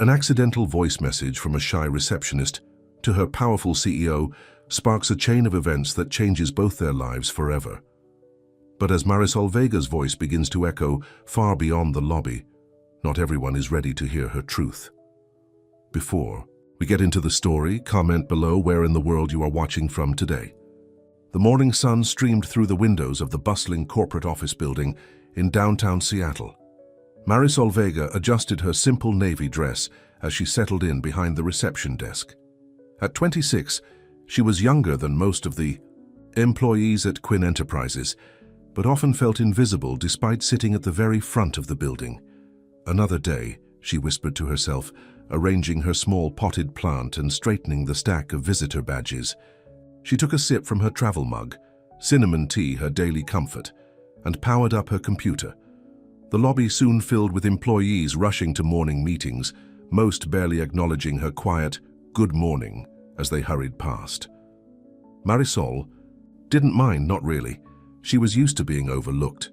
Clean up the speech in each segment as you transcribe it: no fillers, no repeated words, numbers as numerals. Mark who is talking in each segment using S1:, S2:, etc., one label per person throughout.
S1: An accidental voice message from a shy receptionist to her powerful CEO sparks a chain of events that changes both their lives forever. But as Marisol Vega's voice begins to echo far beyond the lobby, not everyone is ready to hear her truth. Before we get into the story, comment below where in the world you are watching from today. The morning sun streamed through the windows of the bustling corporate office building in downtown Seattle. Marisol Vega adjusted her simple navy dress as she settled in behind the reception desk. At 26, she was younger than most of the employees at Quinn Enterprises, but often felt invisible despite sitting at the very front of the building. Another day, she whispered to herself, arranging her small potted plant and straightening the stack of visitor badges. She took a sip from her travel mug, cinnamon tea her daily comfort, and powered up her computer. The lobby soon filled with employees rushing to morning meetings, most barely acknowledging her quiet, "good morning," as they hurried past. Marisol didn't mind, not really. She was used to being overlooked.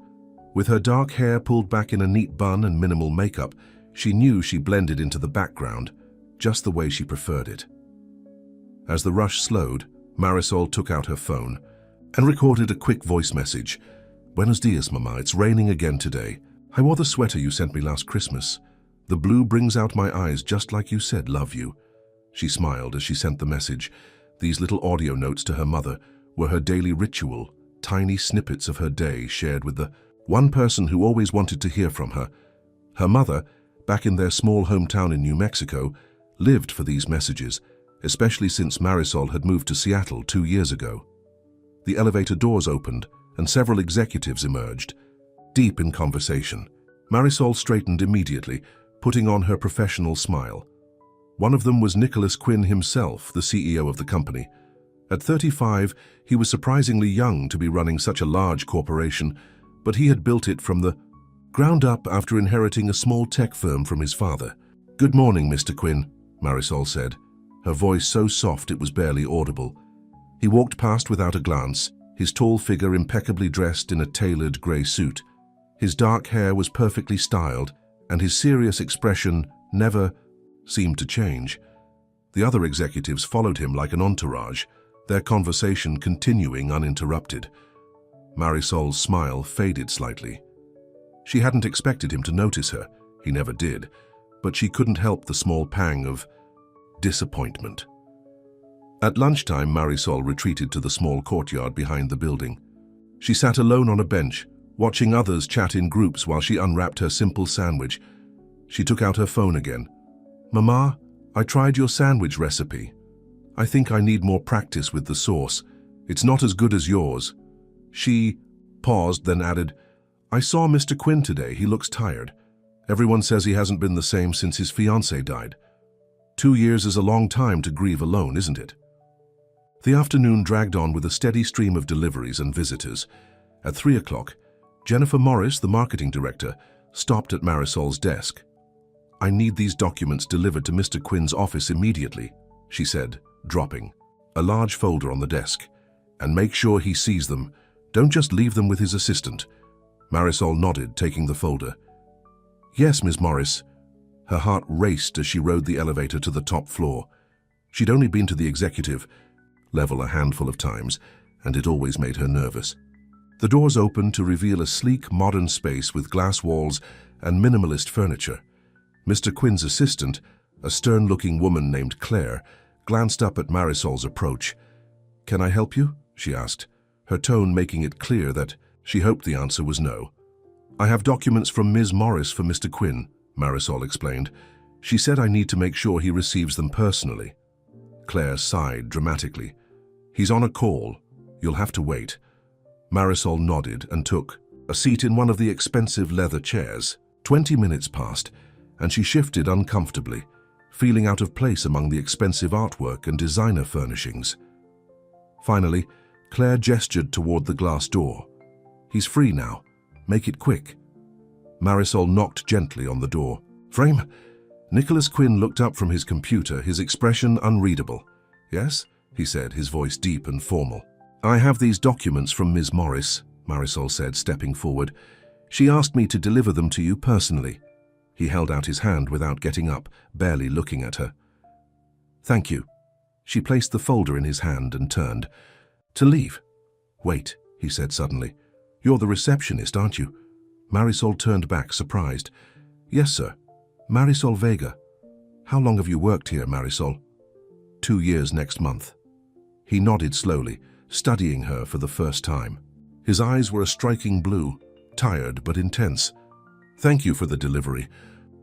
S1: With her dark hair pulled back in a neat bun and minimal makeup, she knew she blended into the background, just the way she preferred it. As the rush slowed, Marisol took out her phone and recorded a quick voice message. "Buenos dias, Mama. It's raining again today. I wore the sweater you sent me last Christmas. The blue brings out my eyes just like you said, love you." She smiled as she sent the message. These little audio notes to her mother were her daily ritual, tiny snippets of her day shared with the one person who always wanted to hear from her. Her mother, back in their small hometown in New Mexico, lived for these messages, especially since Marisol had moved to Seattle 2 years ago. The elevator doors opened and several executives emerged, deep in conversation. Marisol straightened immediately, putting on her professional smile. One of them was Nicholas Quinn himself, the CEO of the company. At 35, he was surprisingly young to be running such a large corporation, but he had built it from the ground up after inheriting a small tech firm from his father. "Good morning, Mr. Quinn," Marisol said, her voice so soft it was barely audible. He walked past without a glance, his tall figure impeccably dressed in a tailored grey suit. His dark hair was perfectly styled, and his serious expression never seemed to change. The other executives followed him like an entourage, their conversation continuing uninterrupted. Marisol's smile faded slightly. She hadn't expected him to notice her, he never did, but she couldn't help the small pang of disappointment. At lunchtime, Marisol retreated to the small courtyard behind the building. She sat alone on a bench, watching others chat in groups while she unwrapped her simple sandwich. She took out her phone again. "Mama, I tried your sandwich recipe. I think I need more practice with the sauce. It's not as good as yours." She paused, then added, "I saw Mr. Quinn today. He looks tired. Everyone says he hasn't been the same since his fiancée died. 2 years is a long time to grieve alone, isn't it?" The afternoon dragged on with a steady stream of deliveries and visitors. At 3 o'clock, Jennifer Morris, the marketing director, stopped at Marisol's desk. "I need these documents delivered to Mr. Quinn's office immediately," she said, dropping a large folder on the desk. "And make sure he sees them. Don't just leave them with his assistant." Marisol nodded, taking the folder. "Yes, Ms. Morris." Her heart raced as she rode the elevator to the top floor. She'd only been to the executive level a handful of times, and it always made her nervous. The doors opened to reveal a sleek, modern space with glass walls and minimalist furniture. Mr. Quinn's assistant, a stern-looking woman named Claire, glanced up at Marisol's approach. "Can I help you?" she asked, her tone making it clear that she hoped the answer was no. "I have documents from Ms. Morris for Mr. Quinn," Marisol explained. "She said I need to make sure he receives them personally." Claire sighed dramatically. "He's on a call. You'll have to wait." Marisol nodded and took a seat in one of the expensive leather chairs. 20 minutes passed, and she shifted uncomfortably, feeling out of place among the expensive artwork and designer furnishings. Finally, Claire gestured toward the glass door. "He's free now. Make it quick." Marisol knocked gently on the door. "Frame?" Nicholas Quinn looked up from his computer, his expression unreadable. "Yes?" he said, his voice deep and formal. "I have these documents from Ms. Morris," Marisol said, stepping forward. "She asked me to deliver them to you personally." He held out his hand without getting up, barely looking at her. "Thank you." She placed the folder in his hand and turned. "To leave?" "Wait," he said suddenly. "You're the receptionist, aren't you?" Marisol turned back, surprised. "Yes, sir. Marisol Vega. How long have you worked here, Marisol?" 2 years next month." He nodded slowly, studying her for the first time. His eyes were a striking blue, tired but intense. "Thank you for the delivery."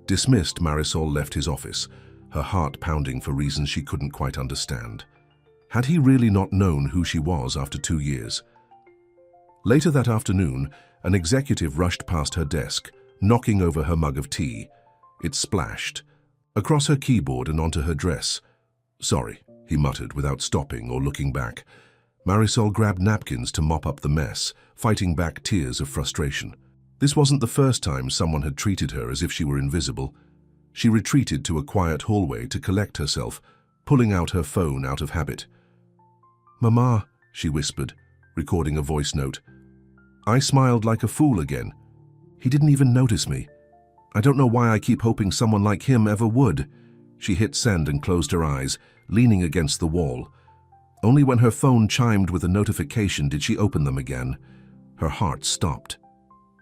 S1: Dismissed, Marisol left his office, her heart pounding for reasons she couldn't quite understand. Had he really not known who she was after 2 years? Later that afternoon, an executive rushed past her desk, knocking over her mug of tea. It splashed across her keyboard and onto her dress. "Sorry," he muttered without stopping or looking back. Marisol grabbed napkins to mop up the mess, fighting back tears of frustration. This wasn't the first time someone had treated her as if she were invisible. She retreated to a quiet hallway to collect herself, pulling out her phone out of habit. "Mama," she whispered, recording a voice note. I smiled like a fool again. He didn't even notice me. I don't know why I keep hoping someone like him ever would. She hit send and closed her eyes, leaning against the wall. Only when her phone chimed with a notification did she open them again. Her heart stopped.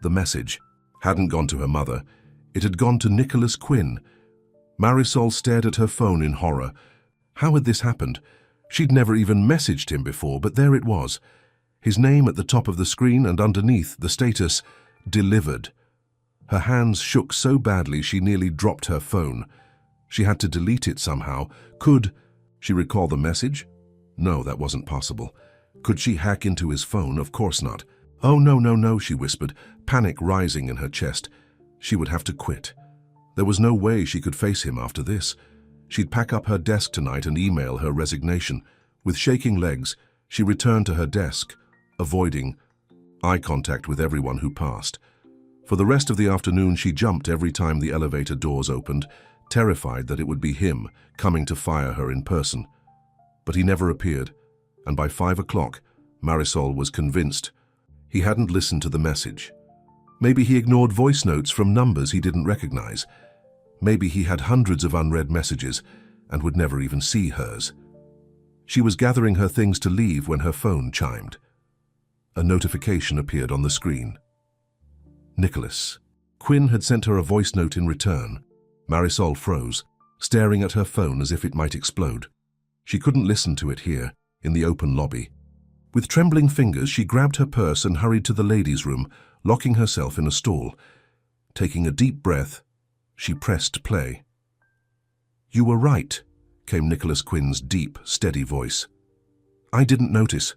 S1: The message hadn't gone to her mother. It had gone to Nicholas Quinn. Marisol stared at her phone in horror. How had this happened? She'd never even messaged him before, but there it was. His name at the top of the screen and underneath the status, "Delivered." Her hands shook so badly she nearly dropped her phone. She had to delete it somehow. Could she recall the message? No, that wasn't possible. Could she hack into his phone? Of course not. "Oh, no, no, no," she whispered, panic rising in her chest. She would have to quit. There was no way she could face him after this. She'd pack up her desk tonight and email her resignation. With shaking legs, she returned to her desk, avoiding eye contact with everyone who passed. For the rest of the afternoon, she jumped every time the elevator doors opened, terrified that it would be him coming to fire her in person. But he never appeared, and by 5 o'clock, Marisol was convinced he hadn't listened to the message. Maybe he ignored voice notes from numbers he didn't recognize. Maybe he had hundreds of unread messages and would never even see hers. She was gathering her things to leave when her phone chimed. A notification appeared on the screen. Nicholas. Quinn had sent her a voice note in return. Marisol froze, staring at her phone as if it might explode. She couldn't listen to it here, in the open lobby. With trembling fingers, she grabbed her purse and hurried to the ladies' room, locking herself in a stall. Taking a deep breath, she pressed play. "You were right," came Nicholas Quinn's deep, steady voice. "I didn't notice.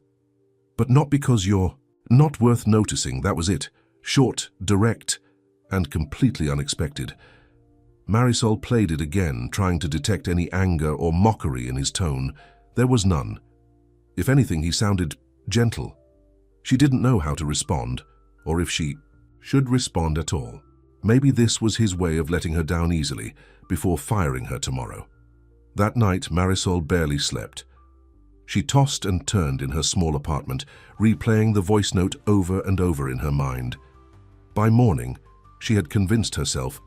S1: But not because you're not worth noticing, that was it. Short, direct, and completely unexpected." Marisol played it again, trying to detect any anger or mockery in his tone. There was none. If anything, he sounded gentle. She didn't know how to respond, or if she should respond at all. Maybe this was his way of letting her down easily, before firing her tomorrow. That night, Marisol barely slept. She tossed and turned in her small apartment, replaying the voice note over and over in her mind. By morning, she had convinced herself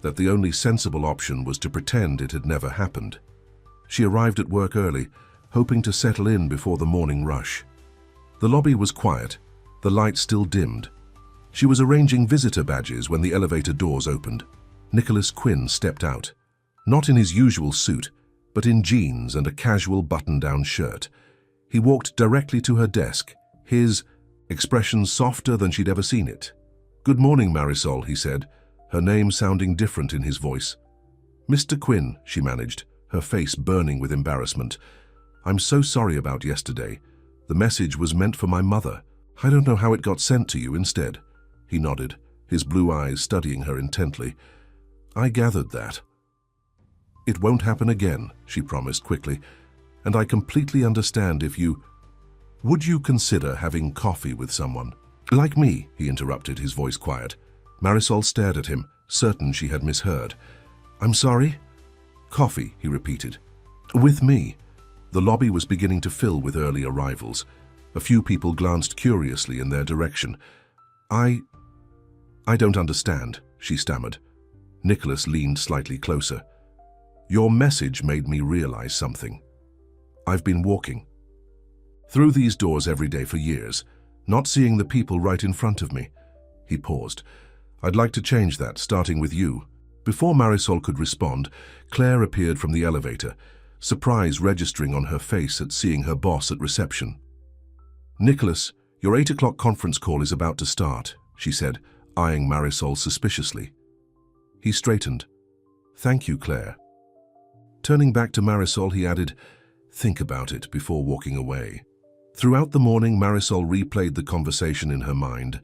S1: that the only sensible option was to pretend it had never happened. She arrived at work early, hoping to settle in before the morning rush. The lobby was quiet, the lights still dimmed. She was arranging visitor badges when the elevator doors opened. Nicholas Quinn stepped out, not in his usual suit, but in jeans and a casual button-down shirt. He walked directly to her desk, his expression softer than she'd ever seen it. "Good morning, Marisol," he said, her name sounding different in his voice. "Mr. Quinn," she managed, her face burning with embarrassment. "I'm so sorry about yesterday. The message was meant for my mother. I don't know how it got sent to you instead." He nodded, his blue eyes studying her intently. "I gathered that." "It won't happen again," she promised quickly, "and I completely understand if you... Would you consider having coffee with someone?" "Like me," he interrupted, his voice quiet. Marisol stared at him, certain she had misheard. "I'm sorry?" "Coffee," he repeated. "With me." The lobby was beginning to fill with early arrivals. A few people glanced curiously in their direction. I don't understand," she stammered. Nicholas leaned slightly closer. Your message made me realize something. I've been walking through these doors every day for years, not seeing the people right in front of me. He paused. I'd like to change that, starting with you. Before Marisol could respond, Claire appeared from the elevator, surprise registering on her face at seeing her boss at reception. Nicholas, your 8 o'clock conference call is about to start, she said, eyeing Marisol suspiciously. He straightened. Thank you, Claire. Turning back to Marisol, he added, think about it before walking away. Throughout the morning, Marisol replayed the conversation in her mind.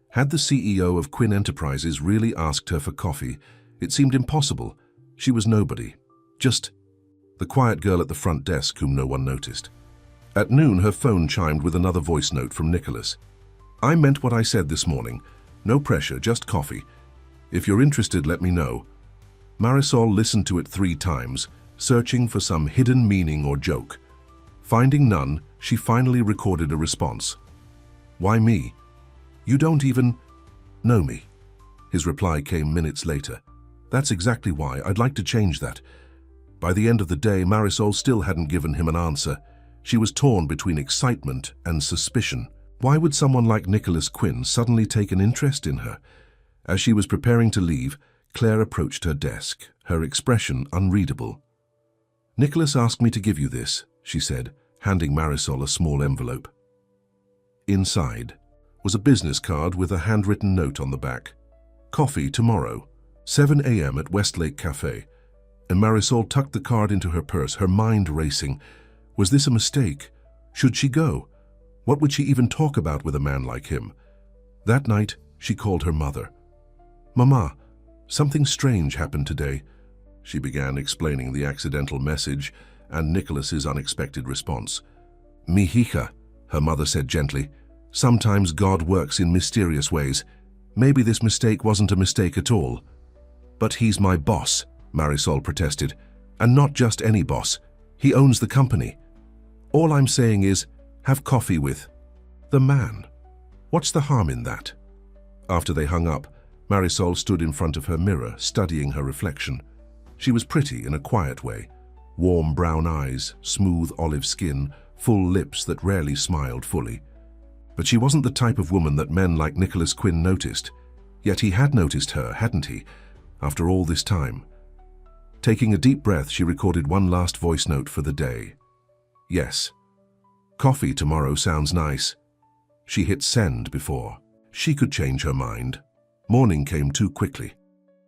S1: Had the CEO of Quinn Enterprises really asked her for coffee? It seemed impossible. She was nobody. Just the quiet girl at the front desk whom no one noticed. At noon, her phone chimed with another voice note from Nicholas. I meant what I said this morning. No pressure, just coffee. If you're interested, let me know. Marisol listened to it 3 times, searching for some hidden meaning or joke. Finding none, she finally recorded a response. Why me? You don't even know me. His reply came minutes later. That's exactly why. I'd like to change that. By the end of the day, Marisol still hadn't given him an answer. She was torn between excitement and suspicion. Why would someone like Nicholas Quinn suddenly take an interest in her? As she was preparing to leave, Claire approached her desk, her expression unreadable. Nicholas asked me to give you this, she said, handing Marisol a small envelope. Inside was a business card with a handwritten note on the back. Coffee tomorrow, 7 a.m. at Westlake Cafe. And Marisol tucked the card into her purse, her mind racing. Was this a mistake? Should she go? What would she even talk about with a man like him? That night, she called her mother. Mama, something strange happened today. She began explaining the accidental message and Nicholas's unexpected response. Mijija, her mother said gently. Sometimes God works in mysterious ways. Maybe this mistake wasn't a mistake at all. But he's my boss, Marisol protested. And not just any boss. He owns the company. All I'm saying is, have coffee with the man. What's the harm in that? After they hung up, Marisol stood in front of her mirror, studying her reflection. She was pretty in a quiet way. Warm brown eyes, smooth olive skin, full lips that rarely smiled fully. But she wasn't the type of woman that men like Nicholas Quinn noticed. Yet he had noticed her, hadn't he, after all this time? Taking a deep breath, she recorded one last voice note for the day. Yes. Coffee tomorrow sounds nice. She hit send before. She could change her mind. Morning came too quickly.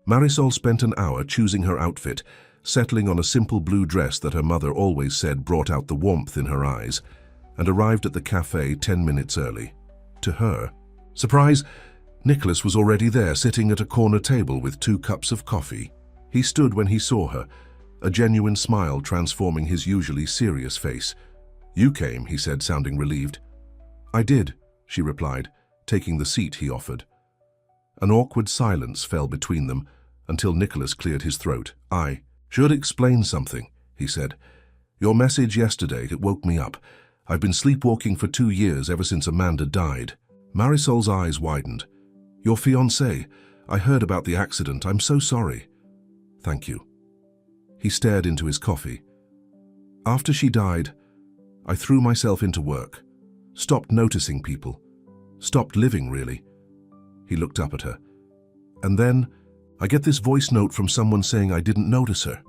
S1: Marisol spent an hour choosing her outfit, settling on a simple blue dress that her mother always said brought out the warmth in her eyes, and arrived at the cafe 10 minutes early. To her surprise, Nicholas was already there, sitting at a corner table with 2 cups of coffee. He stood when he saw her, a genuine smile transforming his usually serious face. You came, he said, sounding relieved. I did, she replied, taking the seat he offered. An awkward silence fell between them until Nicholas cleared his throat. I should explain something, he said. Your message yesterday, it woke me up. I've been sleepwalking for 2 years ever since Amanda died. Marisol's eyes widened. Your fiancé. I heard about the accident. I'm so sorry. Thank you. He stared into his coffee. After she died, I threw myself into work, stopped noticing people, stopped living, really. He looked up at her. And then, I get this voice note from someone saying I didn't notice her,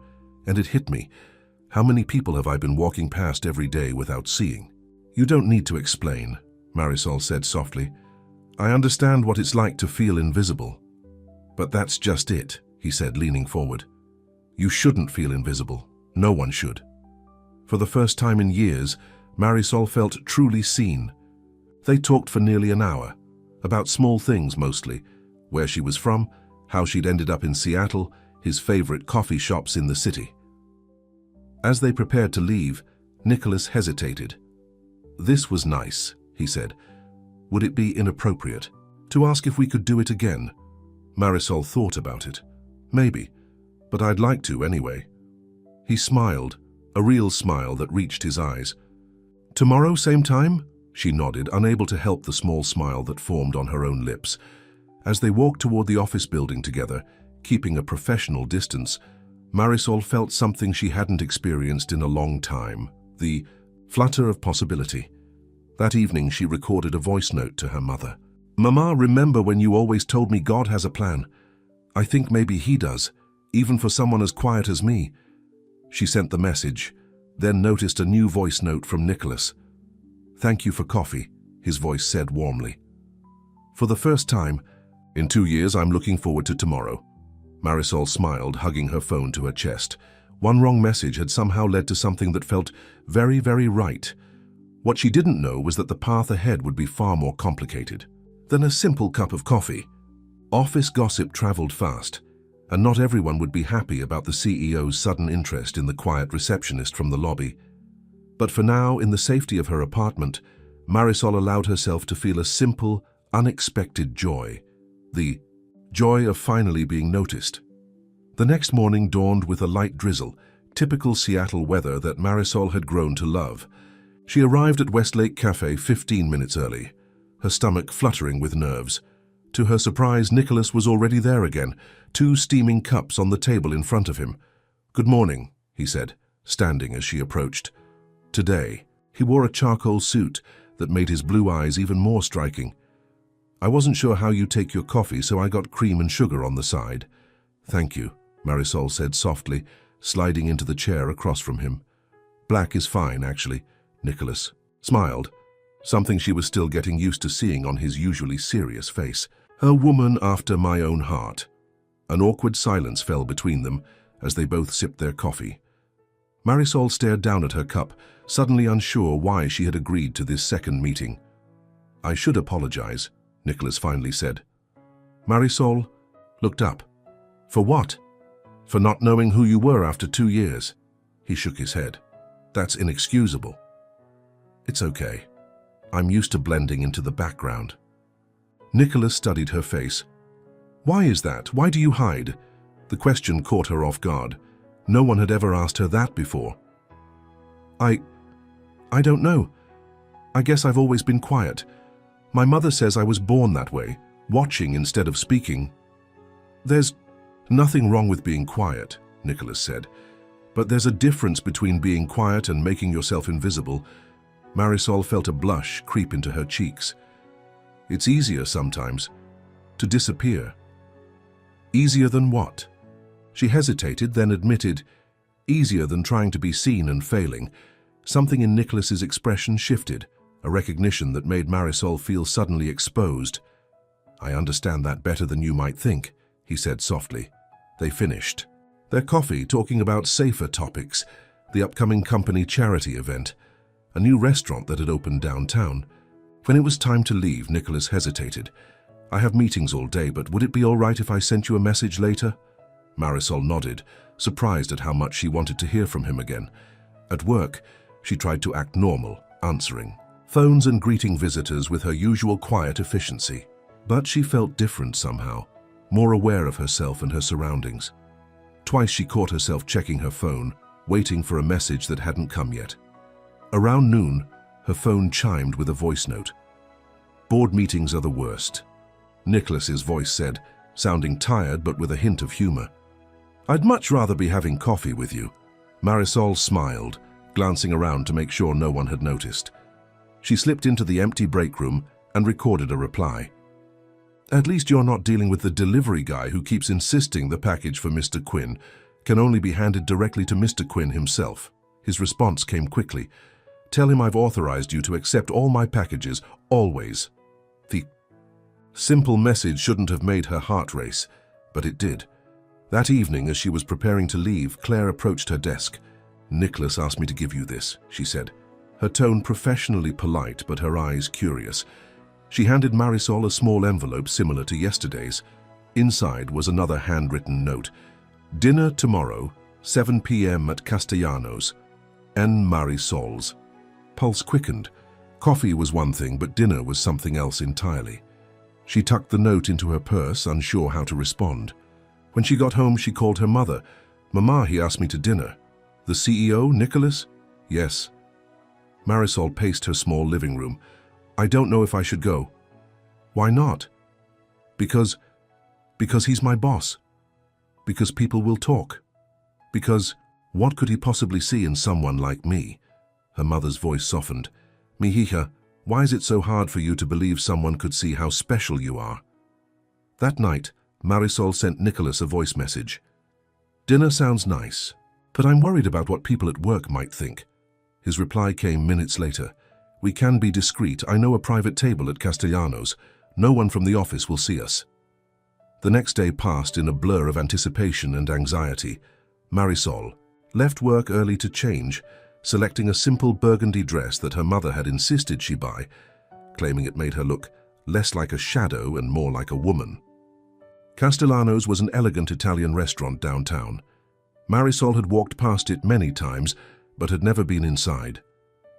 S1: and it hit me. How many people have I been walking past every day without seeing? You don't need to explain, Marisol said softly. I understand what it's like to feel invisible. But that's just it, he said, leaning forward. You shouldn't feel invisible. No one should. For the first time in years, Marisol felt truly seen. They talked for nearly an hour, about small things mostly, where she was from, how she'd ended up in Seattle, his favorite coffee shops in the city. As they prepared to leave, Nicholas hesitated. This was nice, he said. Would it be inappropriate to ask if we could do it again? Marisol thought about it. Maybe, but I'd like to anyway. He smiled, a real smile that reached his eyes. Tomorrow, same time? She nodded, unable to help the small smile that formed on her own lips. As they walked toward the office building together, Keeping a professional distance, Marisol felt something she hadn't experienced in a long time, the flutter of possibility. That evening she recorded a voice note to her mother. "Mama, remember when you always told me God has a plan? I think maybe He does, even for someone as quiet as me." She sent the message, then noticed a new voice note from Nicholas. "Thank you for coffee," his voice said warmly. "For the first time in 2 years, I'm looking forward to tomorrow." Marisol smiled, hugging her phone to her chest. One wrong message had somehow led to something that felt very, very right. What she didn't know was that the path ahead would be far more complicated than a simple cup of coffee. Office gossip traveled fast, and not everyone would be happy about the CEO's sudden interest in the quiet receptionist from the lobby. But for now, in the safety of her apartment, Marisol allowed herself to feel a simple, unexpected joy. The joy of finally being noticed. The next morning dawned with a light drizzle, typical Seattle weather that Marisol had grown to love. She arrived at Westlake Cafe 15 minutes early, her stomach fluttering with nerves. To her surprise, Nicholas was already there again, 2 steaming cups on the table in front of him. "Good morning," he said, standing as she approached. Today, he wore a charcoal suit that made his blue eyes even more striking. "I wasn't sure how you take your coffee, so I got cream and sugar on the side." "Thank you," Marisol said softly, sliding into the chair across from him. "Black is fine, actually." Nicholas smiled, something she was still getting used to seeing on his usually serious face. "A woman after my own heart." An awkward silence fell between them as they both sipped their coffee. Marisol stared down at her cup, suddenly unsure why she had agreed to this second meeting. "I should apologize," Nicholas finally said. Marisol looked up. "For what?" "For not knowing who you were after 2 years." He shook his head. "That's inexcusable." "It's okay. I'm used to blending into the background." Nicholas studied her face. "Why is that? Why do you hide?" The question caught her off guard. No one had ever asked her that before. I don't know. I guess I've always been quiet. My mother says I was born that way, watching instead of speaking." "There's nothing wrong with being quiet," Nicholas said. "But there's a difference between being quiet and making yourself invisible." Marisol felt a blush creep into her cheeks. "It's easier sometimes to disappear." "Easier than what?" She hesitated, then admitted, "Easier than trying to be seen and failing." Something in Nicholas's expression shifted, a recognition that made Marisol feel suddenly exposed. "I understand that better than you might think," he said softly. They finished their coffee, talking about safer topics, the upcoming company charity event, a new restaurant that had opened downtown. When it was time to leave, Nicholas hesitated. "I have meetings all day, but would it be all right if I sent you a message later?" Marisol nodded, surprised at how much she wanted to hear from him again. At work, she tried to act normal, answering phones and greeting visitors with her usual quiet efficiency. But she felt different somehow, more aware of herself and her surroundings. Twice she caught herself checking her phone, waiting for a message that hadn't come yet. Around noon, her phone chimed with a voice note. "Board meetings are the worst," Nicholas's voice said, sounding tired but with a hint of humor. "I'd much rather be having coffee with you." Marisol smiled, glancing around to make sure no one had noticed. She slipped into the empty break room and recorded a reply. "At least you're not dealing with the delivery guy who keeps insisting the package for Mr. Quinn can only be handed directly to Mr. Quinn himself." His response came quickly. "Tell him I've authorized you to accept all my packages, always." The simple message shouldn't have made her heart race, but it did. That evening, as she was preparing to leave, Claire approached her desk. "Nicholas asked me to give you this," she said, her tone professionally polite but her eyes curious. She handed Marisol a small envelope similar to yesterday's. Inside was another handwritten note. "Dinner tomorrow, 7 p.m. at Castellanos. N. Marisol's." Pulse quickened. Coffee was one thing, but dinner was something else entirely. She tucked the note into her purse, unsure how to respond. When she got home, she called her mother. "Mama, he asked me to dinner." "The CEO, Nicholas?" "Yes." Marisol paced her small living room. "I don't know if I should go." "Why not?" Because he's my boss." Because people will talk. Because what could he possibly see in someone like me? Her mother's voice softened. Mihija, why is it so hard for you to believe someone could see how special you are? That night, Marisol sent Nicholas a voice message. Dinner sounds nice, but I'm worried about what people at work might think. His reply came minutes later. We can be discreet. I know a private table at Castellanos. No one from the office will see us. The next day passed in a blur of anticipation and anxiety. Marisol left work early to change, selecting a simple burgundy dress that her mother had insisted she buy, claiming it made her look less like a shadow and more like a woman. Castellanos was an elegant Italian restaurant downtown. Marisol had walked past it many times, but had never been inside.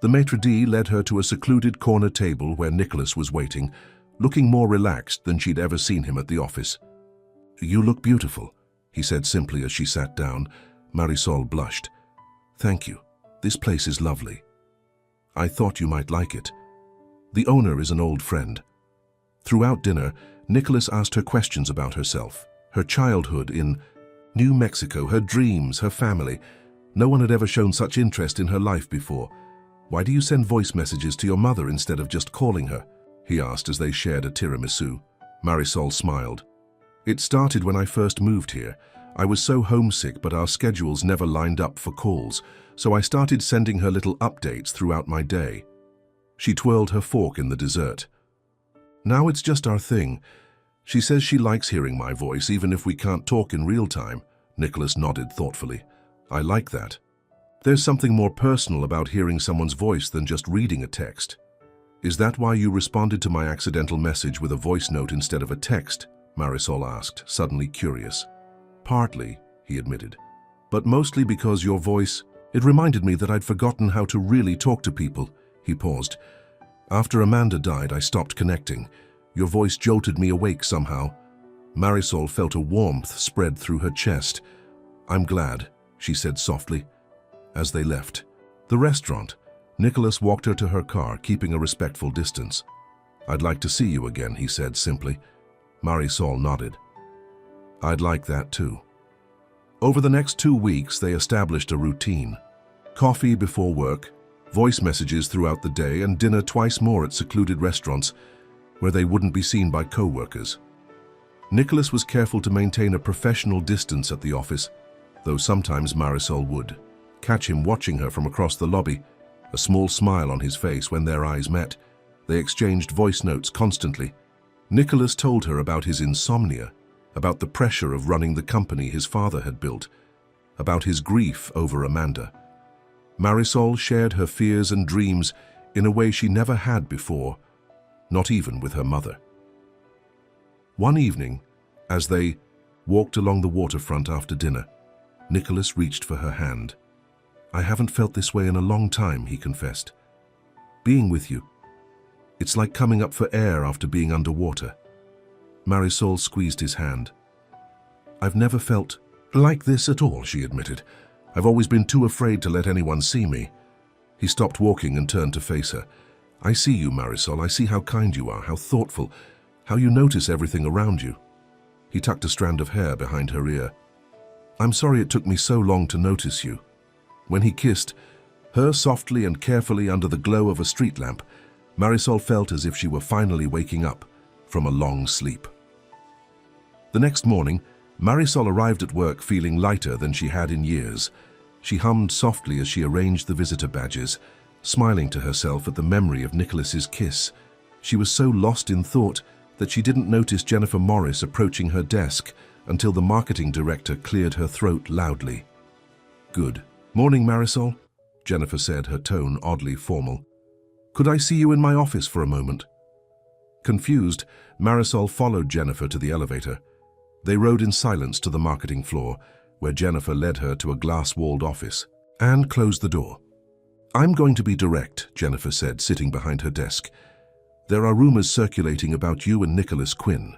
S1: The maitre d' led her to a secluded corner table where Nicholas was waiting, looking more relaxed than she'd ever seen him at the office. You look beautiful, he said simply as she sat down. Marisol blushed. Thank you. This place is lovely. I thought you might like it. The owner is an old friend. Throughout dinner, Nicholas asked her questions about herself, her childhood in New Mexico, her dreams, her family. No one had ever shown such interest in her life before. Why do you send voice messages to your mother instead of just calling her? He asked as they shared a tiramisu. Marisol smiled. It started when I first moved here. I was so homesick, but our schedules never lined up for calls, so I started sending her little updates throughout my day. She twirled her fork in the dessert. Now it's just our thing. She says she likes hearing my voice even if we can't talk in real time. Nicholas nodded thoughtfully. I like that. There's something more personal about hearing someone's voice than just reading a text. Is that why you responded to my accidental message with a voice note instead of a text? Marisol asked, suddenly curious. Partly, he admitted, but mostly because your voice, it reminded me that I'd forgotten how to really talk to people. He paused. After Amanda died, I stopped connecting. Your voice jolted me awake somehow. Marisol felt a warmth spread through her chest. I'm glad, she said softly. As they left the restaurant, Nicholas walked her to her car, keeping a respectful distance. I'd like to see you again, he said simply. Marisol nodded. I'd like that too. Over the next 2 weeks, they established a routine. Coffee before work, voice messages throughout the day, and dinner twice more at secluded restaurants where they wouldn't be seen by co-workers. Nicholas was careful to maintain a professional distance at the office, though sometimes Marisol would catch him watching her from across the lobby, a small smile on his face when their eyes met. They exchanged voice notes constantly. Nicholas told her about his insomnia, about the pressure of running the company his father had built, about his grief over Amanda. Marisol shared her fears and dreams in a way she never had before, not even with her mother. One evening, as they walked along the waterfront after dinner, Nicholas reached for her hand. I haven't felt this way in a long time, he confessed. Being with you, it's like coming up for air after being underwater. Marisol squeezed his hand. I've never felt like this at all, she admitted. I've always been too afraid to let anyone see me. He stopped walking and turned to face her. I see you, Marisol. I see how kind you are, how thoughtful, how you notice everything around you. He tucked a strand of hair behind her ear. I'm sorry it took me so long to notice you. When he kissed her softly and carefully under the glow of a street lamp, Marisol felt as if she were finally waking up from a long sleep. The next morning, Marisol arrived at work feeling lighter than she had in years. She hummed softly as she arranged the visitor badges, smiling to herself at the memory of Nicholas's kiss. She was so lost in thought that she didn't notice Jennifer Morris approaching her desk until the marketing director cleared her throat loudly. Good morning, Marisol, Jennifer said, her tone oddly formal. Could I see you in my office for a moment? Confused, Marisol followed Jennifer to the elevator. They rode in silence to the marketing floor, where Jennifer led her to a glass-walled office and closed the door. I'm going to be direct, Jennifer said, sitting behind her desk. There are rumors circulating about you and Nicholas Quinn.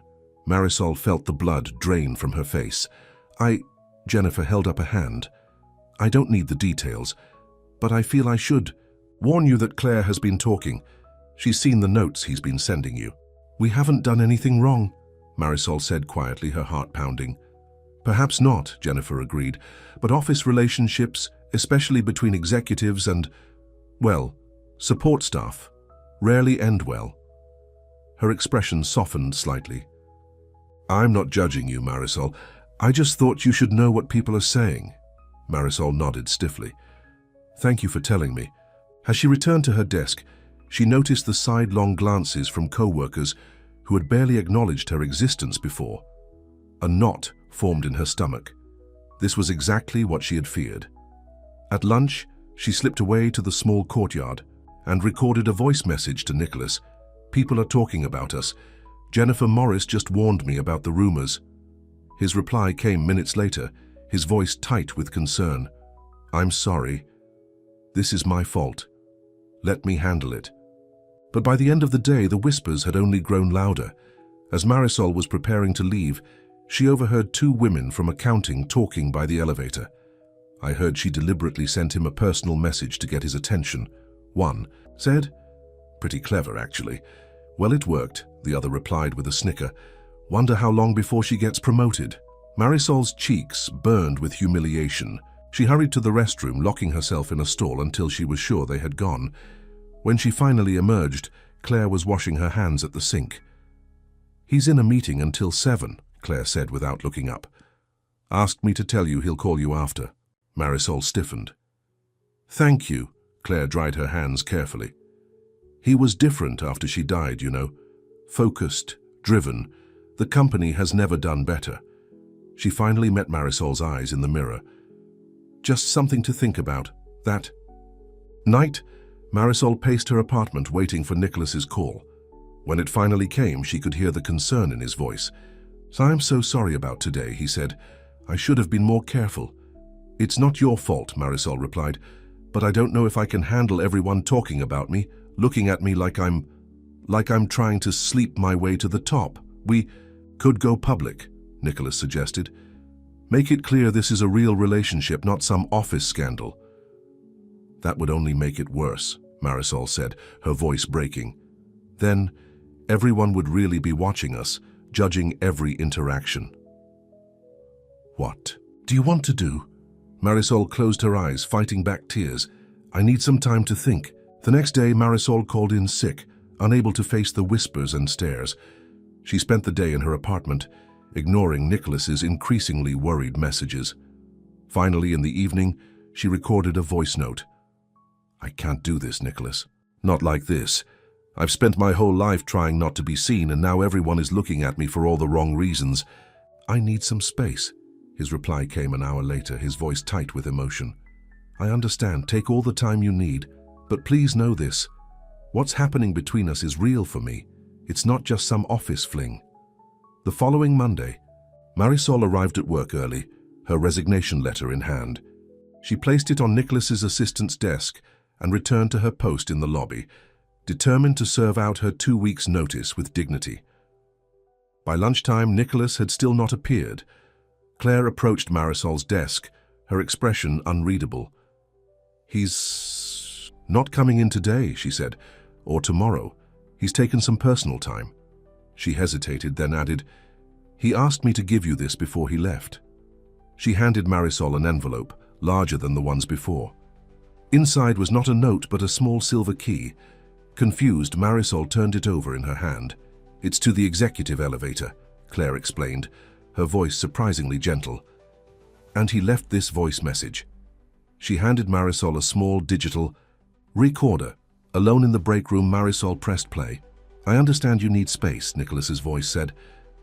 S1: Marisol felt the blood drain from her face. Jennifer held up a hand. I don't need the details, but I feel I should warn you that Claire has been talking. She's seen the notes he's been sending you. We haven't done anything wrong, Marisol said quietly, her heart pounding. Perhaps not, Jennifer agreed, but office relationships, especially between executives and, well, support staff, rarely end well. Her expression softened slightly. I'm not judging you, Marisol. I just thought you should know what people are saying. Marisol nodded stiffly. Thank you for telling me. As she returned to her desk, she noticed the sidelong glances from co-workers who had barely acknowledged her existence before. A knot formed in her stomach. This was exactly what she had feared. At lunch, she slipped away to the small courtyard and recorded a voice message to Nicholas. People are talking about us. Jennifer Morris just warned me about the rumors. His reply came minutes later, his voice tight with concern. I'm sorry. This is my fault. Let me handle it. But by the end of the day, the whispers had only grown louder. As Marisol was preparing to leave, she overheard two women from accounting talking by the elevator. I heard she deliberately sent him a personal message to get his attention. One said, "Pretty clever, actually." "Well, it worked," the other replied with a snicker. "Wonder how long before she gets promoted." Marisol's cheeks burned with humiliation. She hurried to the restroom, locking herself in a stall until she was sure they had gone. When she finally emerged, Claire was washing her hands at the sink. "He's in a meeting until 7, Claire said without looking up. "Asked me to tell you he'll call you after." Marisol stiffened. "Thank you," Claire dried her hands carefully. "He was different after she died, you know. Focused, driven. The company has never done better." She finally met Marisol's eyes in the mirror. "Just something to think about. That night, Marisol paced her apartment waiting for Nicholas's call. When it finally came, she could hear the concern in his voice. "I'm so sorry about today," he said. "I should have been more careful." "It's not your fault," Marisol replied, "but I don't know if I can handle everyone talking about me, looking at me like I'm trying to sleep my way to the top. We could go public," Nicholas suggested. "Make it clear this is a real relationship, not some office scandal." "That would only make it worse," Marisol said, her voice breaking. "Then everyone would really be watching us, judging every interaction." "What do you want to do?" Marisol closed her eyes, fighting back tears. "I need some time to think." The next day, Marisol called in sick, unable to face the whispers and stares. She spent the day in her apartment, ignoring Nicholas's increasingly worried messages. Finally, in the evening, she recorded a voice note. "I can't do this, Nicholas. Not like this. I've spent my whole life trying not to be seen, and now everyone is looking at me for all the wrong reasons. I need some space." His reply came an hour later, his voice tight with emotion. "I understand. Take all the time you need. But please know this. What's happening between us is real for me. It's not just some office fling." The following Monday, Marisol arrived at work early, her resignation letter in hand. She placed it on Nicholas's assistant's desk and returned to her post in the lobby, determined to serve out her 2 weeks' notice with dignity. By lunchtime, Nicholas had still not appeared. Claire approached Marisol's desk, her expression unreadable. "He's not coming in today," she said, "or tomorrow. He's taken some personal time." She hesitated, then added, "He asked me to give you this before he left." She handed Marisol an envelope, larger than the ones before. Inside was not a note, but a small silver key. Confused, Marisol turned it over in her hand. "It's to the executive elevator," Claire explained, her voice surprisingly gentle. "And he left this voice message." She handed Marisol a small digital recorder. Alone in the break room, Marisol pressed play. "I understand you need space," Nicholas's voice said.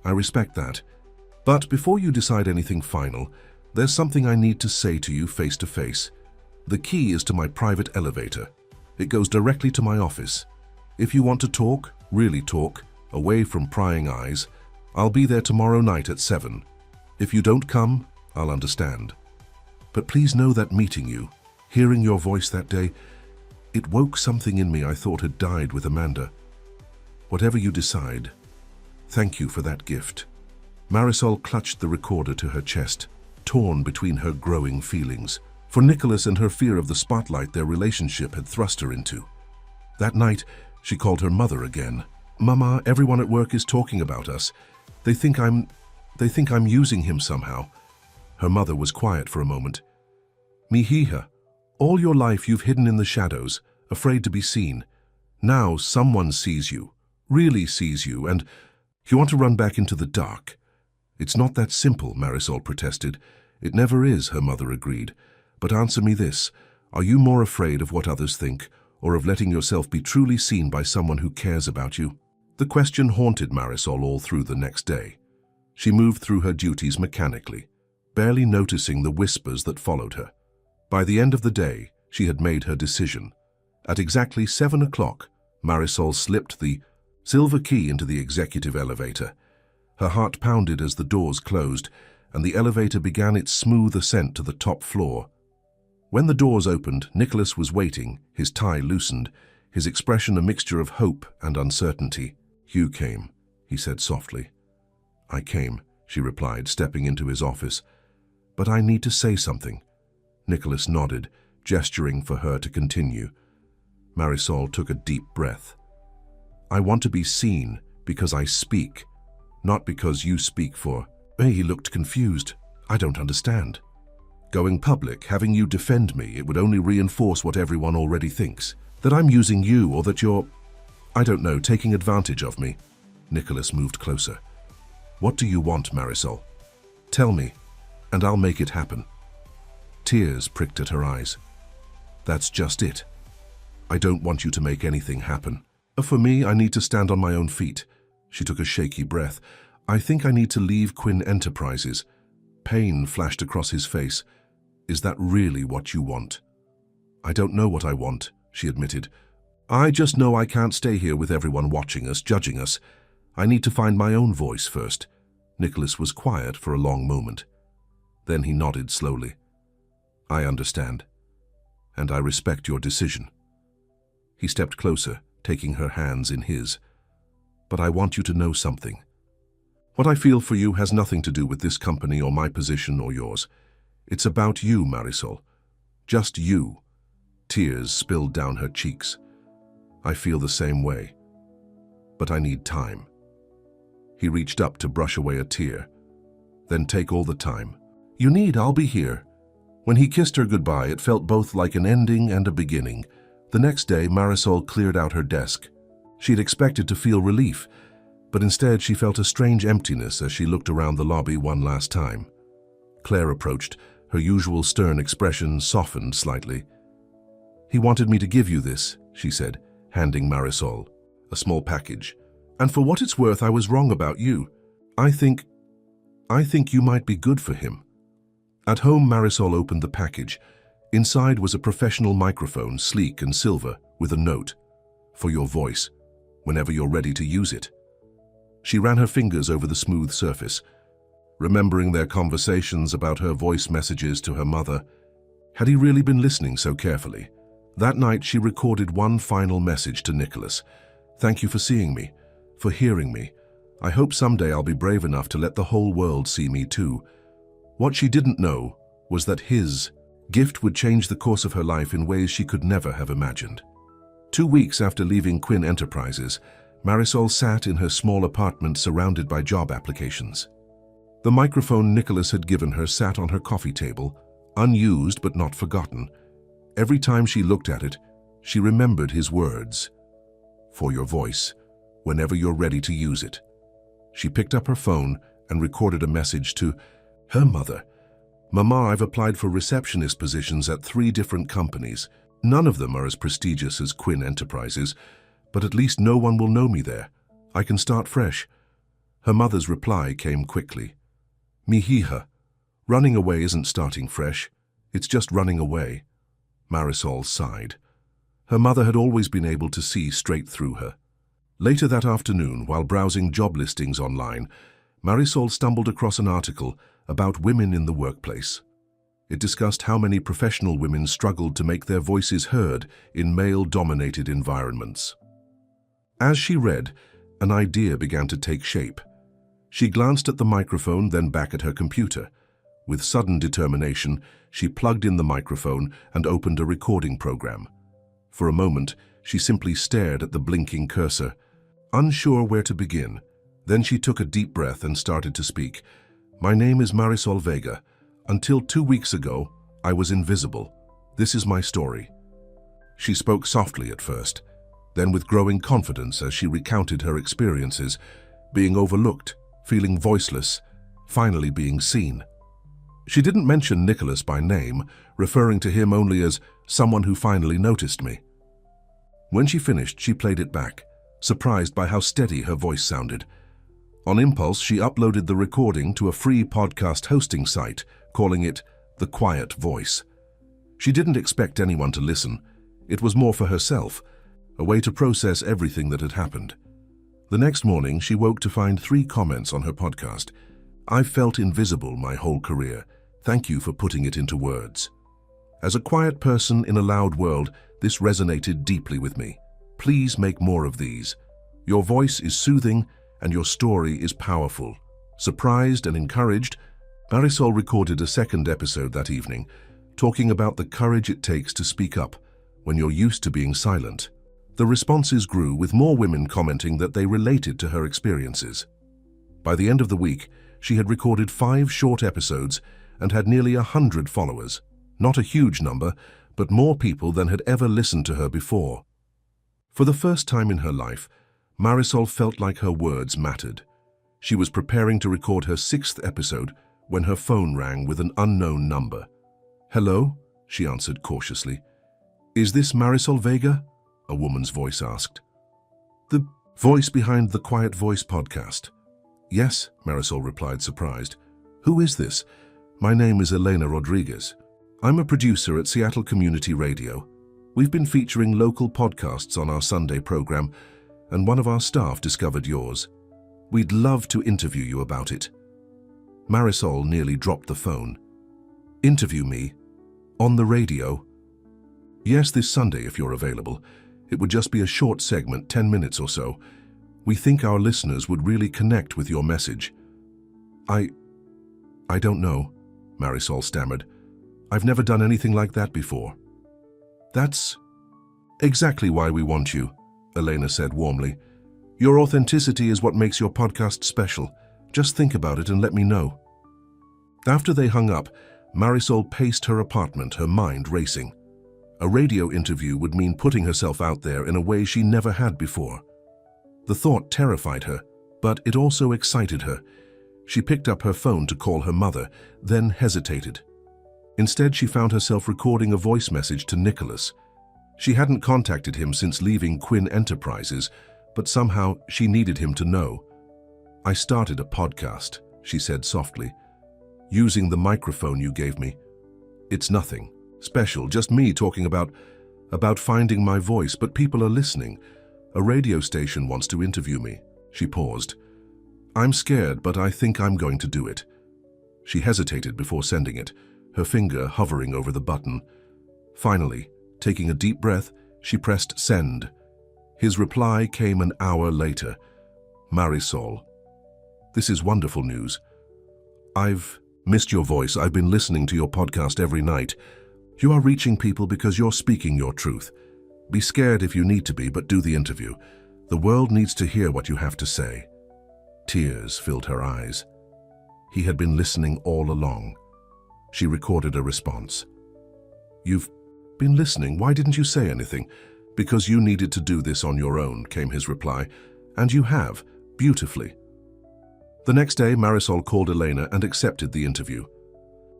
S1: "I respect that. But before you decide anything final, there's something I need to say to you face to face. The key is to my private elevator. It goes directly to my office. If you want to talk, really talk, away from prying eyes, I'll be there tomorrow night at 7. If you don't come, I'll understand. But please know that meeting you, hearing your voice that day, it woke something in me I thought had died with Amanda. Whatever you decide, thank you for that gift." Marisol clutched the recorder to her chest, torn between her growing feelings. For Nicholas and her fear of the spotlight their relationship had thrust her into. That night, she called her mother again. "Mama, everyone at work is talking about us. They think I'm using him somehow. Her mother was quiet for a moment. Mihija, all your life you've hidden in the shadows, afraid to be seen. Now someone sees you, really sees you, and you want to run back into the dark. It's not that simple, Marisol protested. It never is, her mother agreed. But answer me this, are you more afraid of what others think, or of letting yourself be truly seen by someone who cares about you? The question haunted Marisol all through the next day. She moved through her duties mechanically, barely noticing the whispers that followed her. By the end of the day, she had made her decision. At exactly 7 o'clock, Marisol slipped the silver key into the executive elevator. Her heart pounded as the doors closed, and the elevator began its smooth ascent to the top floor. When the doors opened, Nicholas was waiting, his tie loosened, his expression a mixture of hope and uncertainty. "You came," he said softly. "I came," she replied, stepping into his office. "But I need to say something." Nicholas nodded, gesturing for her to continue. Marisol took a deep breath. "I want to be seen because I speak, not because you speak for." He looked confused. "I don't understand." "Going public, having you defend me, it would only reinforce what everyone already thinks. That I'm using you or that you're, I don't know, taking advantage of me." Nicholas moved closer. "What do you want, Marisol? Tell me, and I'll make it happen." Tears pricked at her eyes. "That's just it. I don't want you to make anything happen. For me, I need to stand on my own feet." She took a shaky breath. "I think I need to leave Quinn Enterprises." Pain flashed across his face. "Is that really what you want?" "I don't know what I want," she admitted. "I just know I can't stay here with everyone watching us, judging us. I need to find my own voice first." Nicholas was quiet for a long moment. Then he nodded slowly. "I understand, and I respect your decision." He stepped closer, taking her hands in his. "But I want you to know something. What I feel for you has nothing to do with this company or my position or yours. It's about you, Marisol. Just you." Tears spilled down her cheeks. "I feel the same way. But I need time." He reached up to brush away a tear. "Then take all the time you need, I'll be here." When he kissed her goodbye, it felt both like an ending and a beginning. The next day, Marisol cleared out her desk. She'd expected to feel relief, but instead she felt a strange emptiness as she looked around the lobby one last time. Claire approached, her usual stern expression softened slightly. "He wanted me to give you this," she said, handing Marisol a small package. "And for what it's worth, I was wrong about you. I think you might be good for him." At home, Marisol opened the package. Inside was a professional microphone, sleek and silver, with a note, "For your voice, whenever you're ready to use it." She ran her fingers over the smooth surface, remembering their conversations about her voice messages to her mother. Had he really been listening so carefully? That night she recorded one final message to Nicholas. "Thank you for seeing me, for hearing me. I hope someday I'll be brave enough to let the whole world see me too." What she didn't know was that his gift would change the course of her life in ways she could never have imagined. 2 weeks after leaving Quinn Enterprises, Marisol sat in her small apartment surrounded by job applications. The microphone Nicholas had given her sat on her coffee table, unused but not forgotten. Every time she looked at it, she remembered his words. "For your voice, whenever you're ready to use it." She picked up her phone and recorded a message to her mother. "Mama, I've applied for receptionist positions at 3 different companies. None of them are as prestigious as Quinn Enterprises, but at least no one will know me there. I can start fresh." Her mother's reply came quickly. "Mihija, running away isn't starting fresh. It's just running away." Marisol sighed. Her mother had always been able to see straight through her. Later that afternoon, while browsing job listings online, Marisol stumbled across an article about women in the workplace. It discussed how many professional women struggled to make their voices heard in male-dominated environments. As she read, an idea began to take shape. She glanced at the microphone, then back at her computer. With sudden determination, she plugged in the microphone and opened a recording program. For a moment, she simply stared at the blinking cursor, unsure where to begin. Then she took a deep breath and started to speak. "My name is Marisol Vega. Until 2 weeks ago, I was invisible. This is my story. She spoke softly at first, then with growing confidence as she recounted her experiences, being overlooked, feeling voiceless, finally being seen. She didn't mention Nicholas by name, referring to him only as someone who finally noticed me. When she finished, she played it back, surprised by how steady her voice sounded. On impulse, she uploaded the recording to a free podcast hosting site, calling it The Quiet Voice. She didn't expect anyone to listen. It was more for herself, a way to process everything that had happened. The next morning, she woke to find 3 comments on her podcast. "I've felt invisible my whole career. Thank you for putting it into words." As a quiet person in a loud world, this resonated deeply with me. Please make more of these. Your voice is soothing and your story is powerful. Surprised and encouraged, Marisol recorded a second episode that evening, talking about the courage it takes to speak up when you're used to being silent. The responses grew, with more women commenting that they related to her experiences. By the end of the week, she had recorded 5 short episodes and had nearly 100 followers. Not a huge number, but more people than had ever listened to her before. For the first time in her life, Marisol felt like her words mattered. She was preparing to record her 6th episode when her phone rang with an unknown number. "Hello?" she answered cautiously. "Is this Marisol Vega?" a woman's voice asked. "The voice behind the Quiet Voice podcast." "Yes," Marisol replied, surprised. "Who is this?" "My name is Elena Rodriguez. I'm a producer at Seattle Community Radio. We've been featuring local podcasts on our Sunday program, and one of our staff discovered yours. We'd love to interview you about it." Marisol nearly dropped the phone. "Interview me? On the radio?" "Yes, this Sunday if you're available. It would just be a short segment, 10 minutes or so. We think our listeners would really connect with your message." I don't know," Marisol stammered. "I've never done anything like that before." "That's exactly why we want you," Elena said warmly. "Your authenticity is what makes your podcast special. Just think about it and let me know." After they hung up, Marisol paced her apartment, her mind racing. A radio interview would mean putting herself out there in a way she never had before. The thought terrified her, but it also excited her. She picked up her phone to call her mother, then hesitated. Instead, she found herself recording a voice message to Nicholas. She hadn't contacted him since leaving Quinn Enterprises, but somehow she needed him to know. "I started a podcast," she said softly, "using the microphone you gave me. It's nothing special, just me talking about finding my voice, but people are listening. A radio station wants to interview me." She paused. "I'm scared, but I think I'm going to do it." She hesitated before sending it, her finger hovering over the button. Finally, taking a deep breath, she pressed send. His reply came an hour later. "Marisol, this is wonderful news. I've missed your voice. I've been listening to your podcast every night. You are reaching people because you're speaking your truth. Be scared if you need to be, but do the interview. The world needs to hear what you have to say." Tears filled her eyes. He had been listening all along. She recorded a response. "You've been listening. Why didn't you say anything?" "Because you needed to do this on your own," came his reply. "And you have, beautifully." The next day, Marisol called Elena and accepted the interview.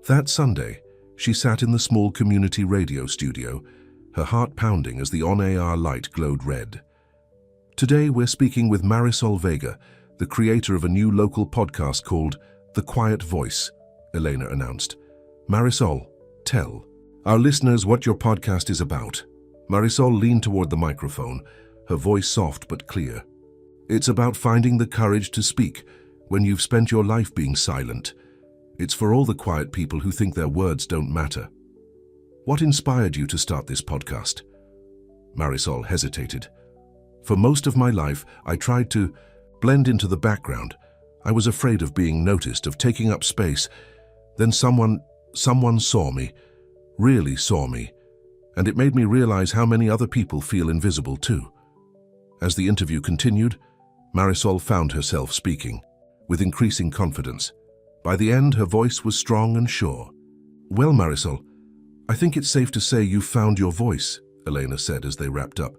S1: That Sunday, she sat in the small community radio studio, her heart pounding as the on-air light glowed red. "Today, we're speaking with Marisol Vega, the creator of a new local podcast called The Quiet Voice," Elena announced. "Marisol, tell our listeners what your podcast is about." Marisol leaned toward the microphone, her voice soft but clear. "It's about finding the courage to speak when you've spent your life being silent. It's for all the quiet people who think their words don't matter." "What inspired you to start this podcast?" Marisol hesitated. "For most of my life, I tried to blend into the background. I was afraid of being noticed, of taking up space. Then someone saw me, really saw me, and it made me realize how many other people feel invisible too." As the interview continued, Marisol found herself speaking, with increasing confidence. By the end, her voice was strong and sure. Well, Marisol, I think it's safe to say you've found your voice, Elena said as they wrapped up.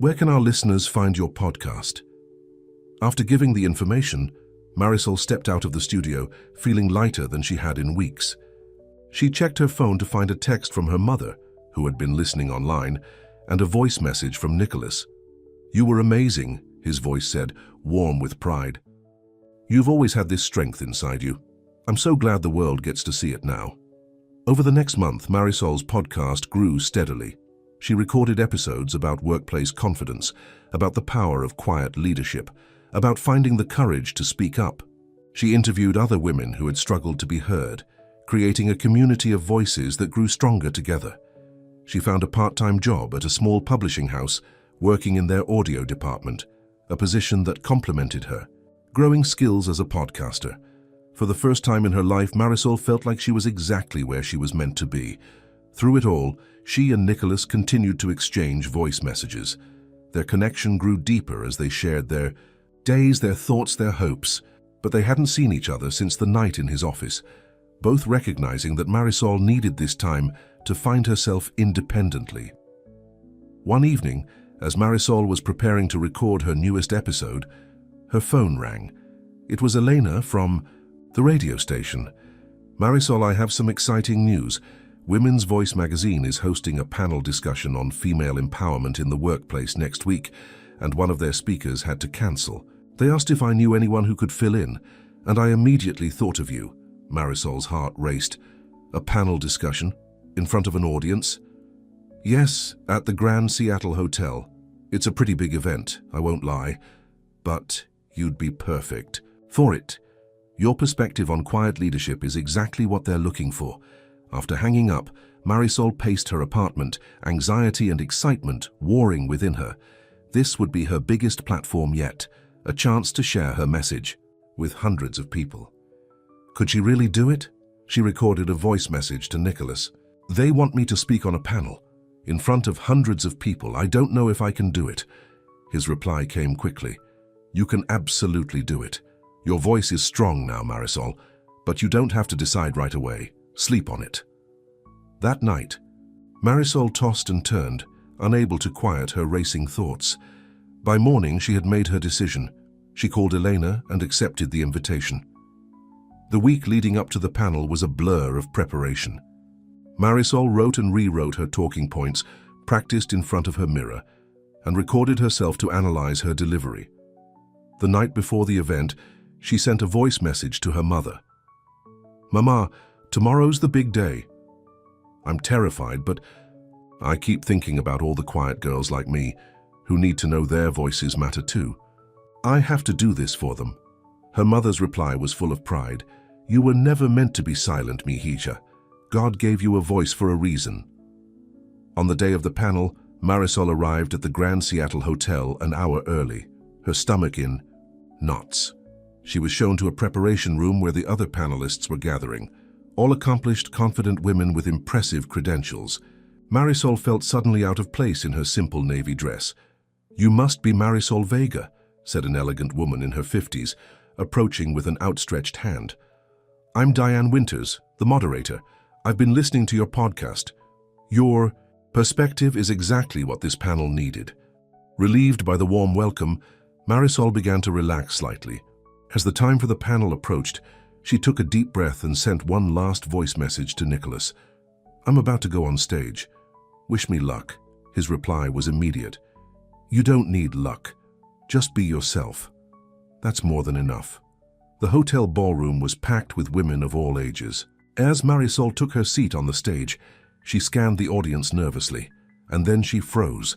S1: Where can our listeners find your podcast? After giving the information, Marisol stepped out of the studio, feeling lighter than she had in weeks. She checked her phone to find a text from her mother, who had been listening online, and a voice message from Nicholas. You were amazing, his voice said, warm with pride. You've always had this strength inside you. I'm so glad the world gets to see it now. Over the next month, Marisol's podcast grew steadily. She recorded episodes about workplace confidence, about the power of quiet leadership, about finding the courage to speak up. She interviewed other women who had struggled to be heard, creating a community of voices that grew stronger together. She found a part-time job at a small publishing house, working in their audio department, a position that complemented her, growing skills as a podcaster. For the first time in her life, Marisol felt like she was exactly where she was meant to be. Through it all, she and Nicholas continued to exchange voice messages. Their connection grew deeper as they shared their days, their thoughts, their hopes, but they hadn't seen each other since the night in his office, both recognizing that Marisol needed this time to find herself independently. One evening, as Marisol was preparing to record her newest episode, her phone rang. It was Elena from the radio station. Marisol, I have some exciting news. Women's Voice magazine is hosting a panel discussion on female empowerment in the workplace next week, and one of their speakers had to cancel. They asked if I knew anyone who could fill in, and I immediately thought of you. Marisol's heart raced. A panel discussion? In front of an audience? Yes, at the Grand Seattle Hotel. It's a pretty big event, I won't lie. But you'd be perfect for it. Your perspective on quiet leadership is exactly what they're looking for. After hanging up, Marisol paced her apartment, anxiety and excitement warring within her. This would be her biggest platform yet, a chance to share her message with hundreds of people. Could she really do it? She recorded a voice message to Nicholas. They want me to speak on a panel, in front of hundreds of people. I don't know if I can do it. His reply came quickly. You can absolutely do it. Your voice is strong now, Marisol, but you don't have to decide right away. Sleep on it. That night, Marisol tossed and turned, unable to quiet her racing thoughts. By morning, she had made her decision. She called Elena and accepted the invitation. The week leading up to the panel was a blur of preparation. Marisol wrote and rewrote her talking points, practiced in front of her mirror, and recorded herself to analyze her delivery. The night before the event, she sent a voice message to her mother. Mama, tomorrow's the big day. I'm terrified, but I keep thinking about all the quiet girls like me who need to know their voices matter too. I have to do this for them. Her mother's reply was full of pride. You were never meant to be silent, Mihija. God gave you a voice for a reason. On the day of the panel, Marisol arrived at the Grand Seattle Hotel an hour early, her stomach in knots. She was shown to a preparation room where the other panelists were gathering, all accomplished, confident women with impressive credentials. Marisol felt suddenly out of place in her simple navy dress. You must be Marisol Vega, said an elegant woman in her 50s, approaching with an outstretched hand. I'm Diane Winters, the moderator. I've been listening to your podcast. Your perspective is exactly what this panel needed. Relieved by the warm welcome, Marisol began to relax slightly. As the time for the panel approached, she took a deep breath and sent one last voice message to Nicholas. I'm about to go on stage. Wish me luck. His reply was immediate. You don't need luck. Just be yourself. That's more than enough. The hotel ballroom was packed with women of all ages. As Marisol took her seat on the stage, she scanned the audience nervously, and then she froze.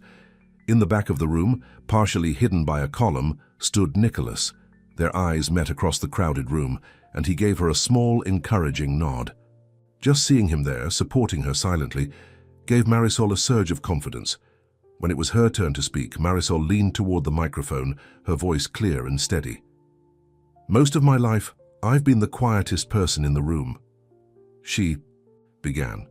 S1: In the back of the room, partially hidden by a column, stood Nicholas. Their eyes met across the crowded room, and he gave her a small, encouraging nod. Just seeing him there, supporting her silently, gave Marisol a surge of confidence. When it was her turn to speak, Marisol leaned toward the microphone, her voice clear and steady. Most of my life, I've been the quietest person in the room. She began.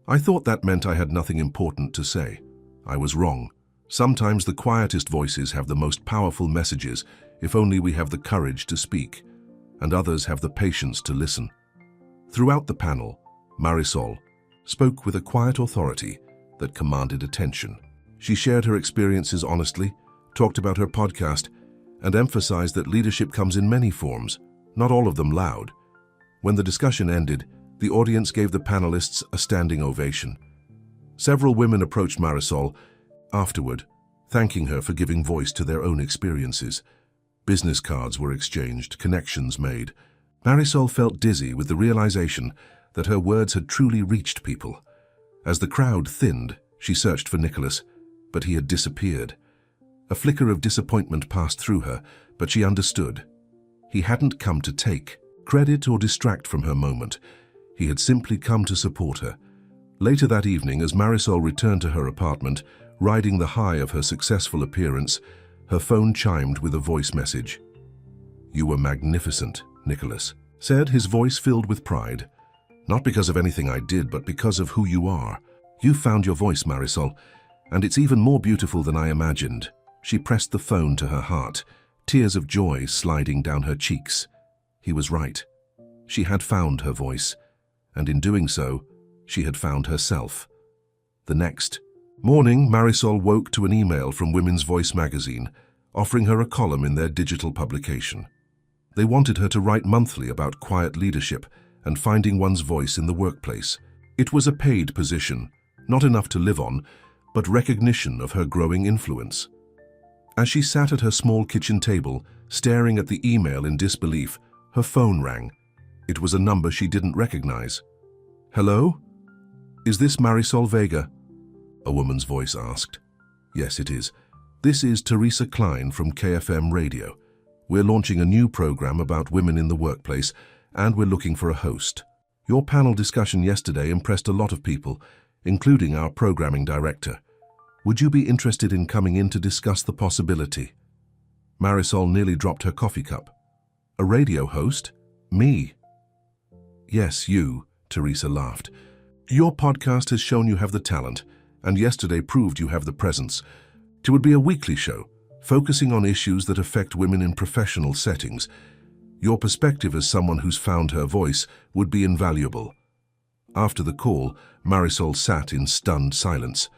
S1: I thought that meant I had nothing important to say. I was wrong. Sometimes the quietest voices have the most powerful messages, if only we have the courage to speak, and others have the patience to listen. Throughout the panel, Marisol, spoke with a quiet authority that commanded attention. She shared her experiences honestly, talked about her podcast, and emphasized that leadership comes in many forms, not all of them loud. When the discussion ended, the audience gave the panelists a standing ovation. Several women approached Marisol afterward, thanking her for giving voice to their own experiences. Business cards were exchanged, connections made. Marisol felt dizzy with the realization that her words had truly reached people. As the crowd thinned, she searched for Nicholas, but he had disappeared. A flicker of disappointment passed through her, but she understood. He hadn't come to take credit or distract from her moment. He had simply come to support her. Later that evening, as Marisol returned to her apartment, riding the high of her successful appearance, her phone chimed with a voice message. "You were magnificent," Nicholas said, his voice filled with pride. "Not because of anything I did, but because of who you are. You found your voice, Marisol, and it's even more beautiful than I imagined." She pressed the phone to her heart, tears of joy sliding down her cheeks. He was right. She had found her voice, and in doing so, she had found herself. The next morning, Marisol woke to an email from Women's Voice magazine, offering her a column in their digital publication. They wanted her to write monthly about quiet leadership and finding one's voice in the workplace. It was a paid position, not enough to live on, but recognition of her growing influence. As she sat at her small kitchen table, staring at the email in disbelief, her phone rang. It was a number she didn't recognize. "Hello? Is this Marisol Vega?" a woman's voice asked. "Yes, it is. This is Teresa Klein from KFM Radio. We're launching a new program about women in the workplace, and we're looking for a host. Your panel discussion yesterday impressed a lot of people, including our programming director. Would you be interested in coming in to discuss the possibility?" Marisol nearly dropped her coffee cup. "A radio host? Me?" "Yes, you," Teresa laughed. "Your podcast has shown you have the talent, and yesterday proved you have the presence. It would be a weekly show, focusing on issues that affect women in professional settings. Your perspective as someone who's found her voice would be invaluable." After the call, Marisol sat in stunned silence.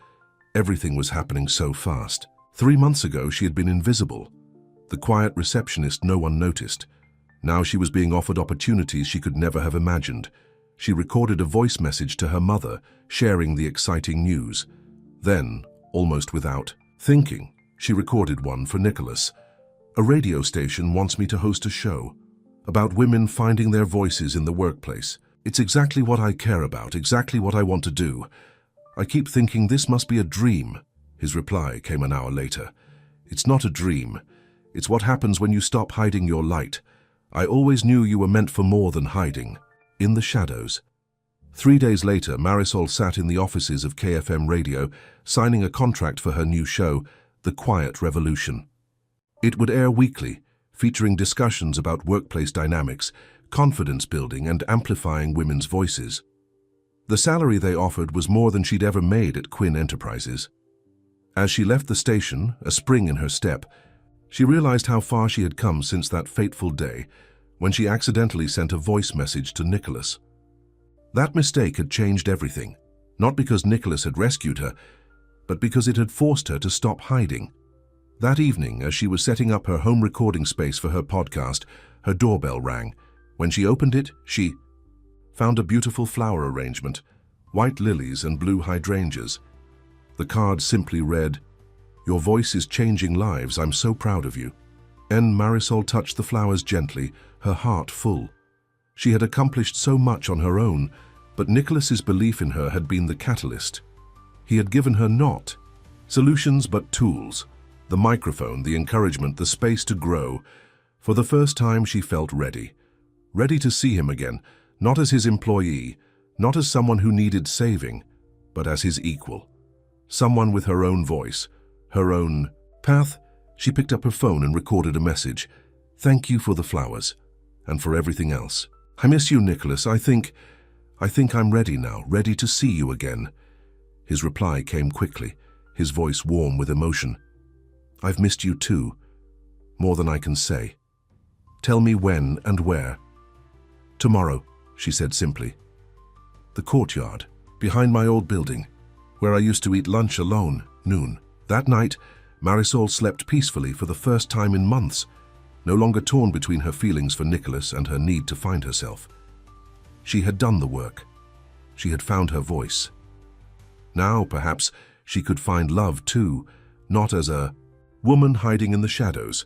S1: Everything was happening so fast. 3 months ago, she had been invisible. The quiet receptionist no one noticed. Now she was being offered opportunities she could never have imagined. She recorded a voice message to her mother, sharing the exciting news. Then, almost without thinking, she recorded one for Nicholas. "A radio station wants me to host a show about women finding their voices in the workplace. It's exactly what I care about, exactly what I want to do. I keep thinking this must be a dream." His reply came an hour later. "It's not a dream. It's what happens when you stop hiding your light. I always knew you were meant for more than hiding. In the shadows." 3 days later, Marisol sat in the offices of KFM Radio, signing a contract for her new show, The Quiet Revolution. It would air weekly, featuring discussions about workplace dynamics, confidence building, and amplifying women's voices. The salary they offered was more than she'd ever made at Quinn Enterprises. As she left the station, a spring in her step, she realized how far she had come since that fateful day when she accidentally sent a voice message to Nicholas. That mistake had changed everything, not because Nicholas had rescued her, but because it had forced her to stop hiding. That evening, as she was setting up her home recording space for her podcast, her doorbell rang. When she opened it, she found a beautiful flower arrangement, white lilies and blue hydrangeas. The card simply read, "Your voice is changing lives. I'm so proud of you." And Marisol touched the flowers gently, her heart full. She had accomplished so much on her own, but Nicholas's belief in her had been the catalyst. He had given her not solutions but tools, the microphone, the encouragement, the space to grow. For the first time she felt ready to see him again, not as his employee, not as someone who needed saving, but as his equal. Someone with her own voice, her own path. She picked up her phone and recorded a message. "Thank you for the flowers, and for everything else. I miss you, Nicholas. I think I'm ready now, ready to see you again." His reply came quickly, his voice warm with emotion. "I've missed you too, more than I can say. Tell me when and where." "Tomorrow," she said simply. The courtyard, behind my old building, where I used to eat lunch alone, noon. That night, Marisol slept peacefully for the first time in months, no longer torn between her feelings for Nicholas and her need to find herself. She had done the work. She had found her voice. Now, perhaps, she could find love too, not as a woman hiding in the shadows,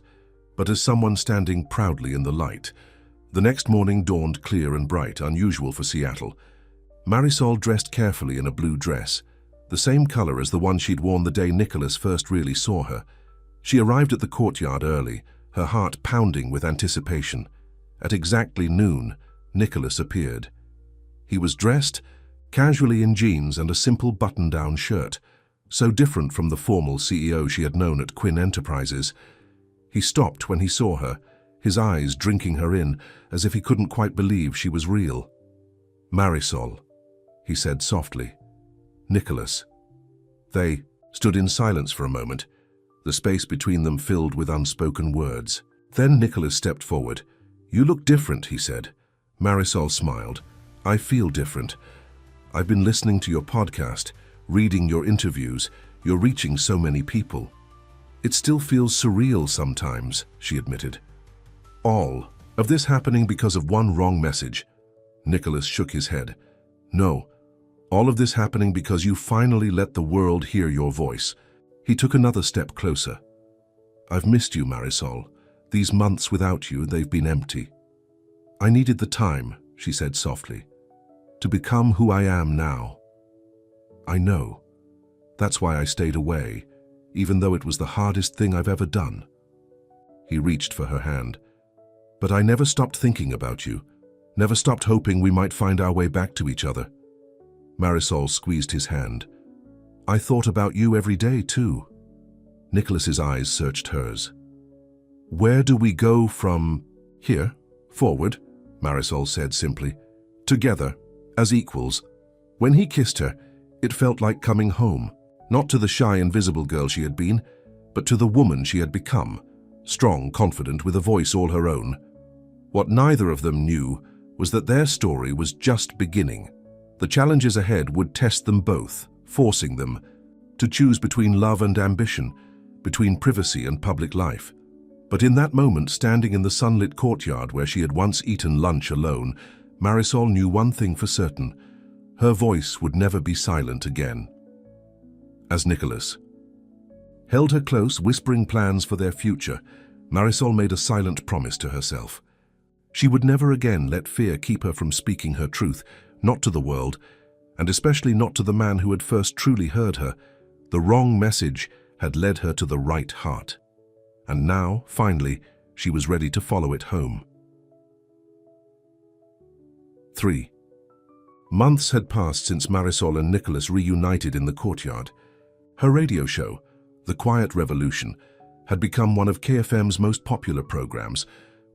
S1: but as someone standing proudly in the light. The next morning dawned clear and bright, unusual for Seattle. Marisol dressed carefully in a blue dress, the same color as the one she'd worn the day Nicholas first really saw her. She arrived at the courtyard early, her heart pounding with anticipation. At exactly noon, Nicholas appeared. He was dressed casually in jeans and a simple button-down shirt, so different from the formal CEO she had known at Quinn Enterprises. He stopped when he saw her, his eyes drinking her in, as if he couldn't quite believe she was real. "Marisol," he said softly. "Nicholas." They stood in silence for a moment, the space between them filled with unspoken words. Then Nicholas stepped forward. "You look different," he said. Marisol smiled. "I feel different. I've been listening to your podcast, reading your interviews. You're reaching so many people." "It still feels surreal sometimes," she admitted. "All of this happening because of one wrong message." Nicholas shook his head. "No, all of this happening because you finally let the world hear your voice." He took another step closer. "I've missed you, Marisol. These months without you, they've been empty. I needed the time," she said softly, "to become who I am now. I know. That's why I stayed away, even though it was the hardest thing I've ever done." He reached for her hand. "But I never stopped thinking about you, never stopped hoping we might find our way back to each other." Marisol squeezed his hand. "I thought about you every day, too." Nicholas's eyes searched hers. "Where do we go from here? Forward," Marisol said simply. "Together, as equals." When he kissed her, it felt like coming home, not to the shy, invisible girl she had been, but to the woman she had become, strong, confident, with a voice all her own. What neither of them knew was that their story was just beginning. The challenges ahead would test them both, forcing them to choose between love and ambition, between privacy and public life. But in that moment, standing in the sunlit courtyard where she had once eaten lunch alone, Marisol knew one thing for certain: her voice would never be silent again. As Nicholas held her close, whispering plans for their future, Marisol made a silent promise to herself. She would never again let fear keep her from speaking her truth, not to the world, and especially not to the man who had first truly heard her. The wrong message had led her to the right heart. And now, finally, she was ready to follow it home. 3. Months had passed since Marisol and Nicholas reunited in the courtyard. Her radio show, The Quiet Revolution, had become one of KFM's most popular programs,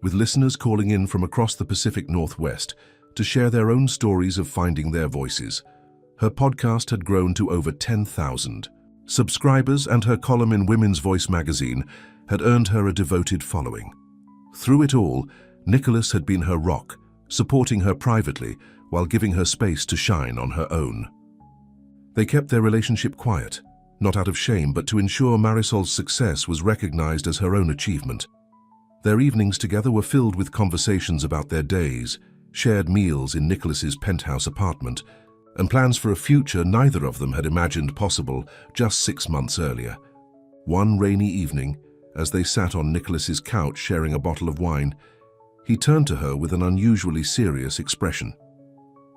S1: with listeners calling in from across the Pacific Northwest to share their own stories of finding their voices. Her podcast had grown to over 10,000 subscribers, and her column in Women's Voice magazine had earned her a devoted following. Through it all, Nicholas had been her rock, supporting her privately while giving her space to shine on her own. They kept their relationship quiet, not out of shame, but to ensure Marisol's success was recognized as her own achievement. Their evenings together were filled with conversations about their days, shared meals in Nicholas's penthouse apartment, and plans for a future neither of them had imagined possible just 6 months earlier. One rainy evening, as they sat on Nicholas's couch sharing a bottle of wine, he turned to her with an unusually serious expression.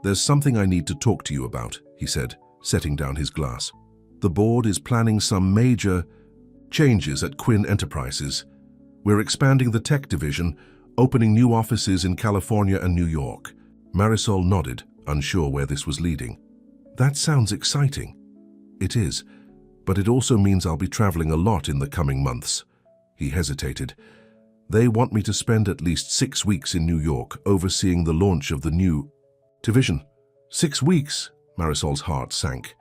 S1: "There's something I need to talk to you about," he said, setting down his glass. "The board is planning some major changes at Quinn Enterprises. We're expanding the tech division, opening new offices in California and New York." Marisol nodded, unsure where this was leading. "That sounds exciting." "It is, but it also means I'll be traveling a lot in the coming months." He hesitated. "They want me to spend at least 6 weeks in New York, overseeing the launch of the new division." 6 weeks? Marisol's heart sank.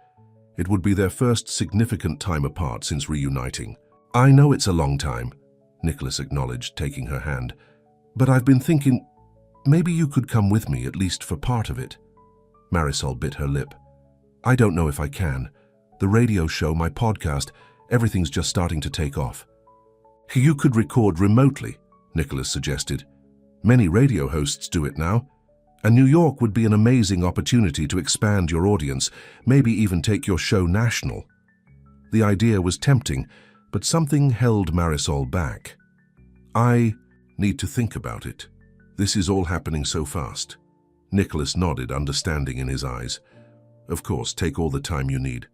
S1: It would be their first significant time apart since reuniting. "I know it's a long time," Nicholas acknowledged, taking her hand. "But I've been thinking, maybe you could come with me, at least for part of it." Marisol bit her lip. I don't know if I can. The radio show, my podcast, everything's just starting to take off. You could record remotely, Nicholas suggested. Many radio hosts do it now. And New York would be an amazing opportunity to expand your audience, maybe even take your show national. The idea was tempting, but something held Marisol back. I need to think about it. This is all happening so fast. Nicholas nodded, understanding in his eyes. Of course, take all the time you need.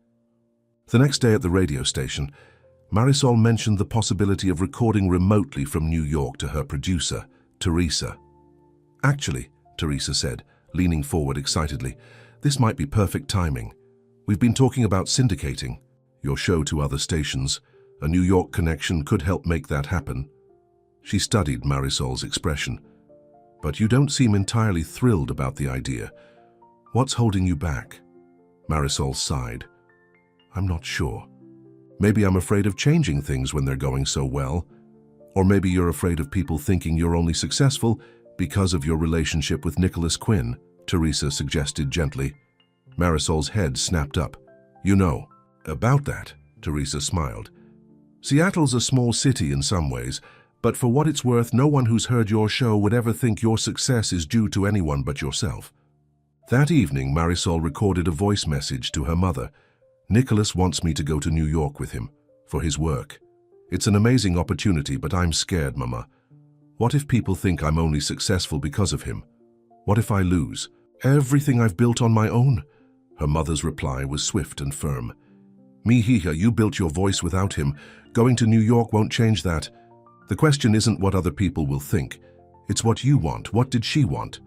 S1: The next day at the radio station, Marisol mentioned the possibility of recording remotely from New York to her producer, Teresa. Actually, Teresa said, leaning forward excitedly, this might be perfect timing. We've been talking about syndicating your show to other stations. A New York connection could help make that happen. She studied Marisol's expression. But you don't seem entirely thrilled about the idea. What's holding you back? Marisol sighed. I'm not sure. Maybe I'm afraid of changing things when they're going so well. Or maybe you're afraid of people thinking you're only successful because of your relationship with Nicholas Quinn, Teresa suggested gently. Marisol's head snapped up. You know, about that, Teresa smiled. Seattle's a small city in some ways, but for what it's worth, no one who's heard your show would ever think your success is due to anyone but yourself. That evening, Marisol recorded a voice message to her mother. Nicholas wants me to go to New York with him, for his work. It's an amazing opportunity, but I'm scared, Mama. What if people think I'm only successful because of him? What if I lose everything I've built on my own? Her mother's reply was swift and firm. Mihija, you built your voice without him. Going to New York won't change that. The question isn't what other people will think. It's what you want. What did she want?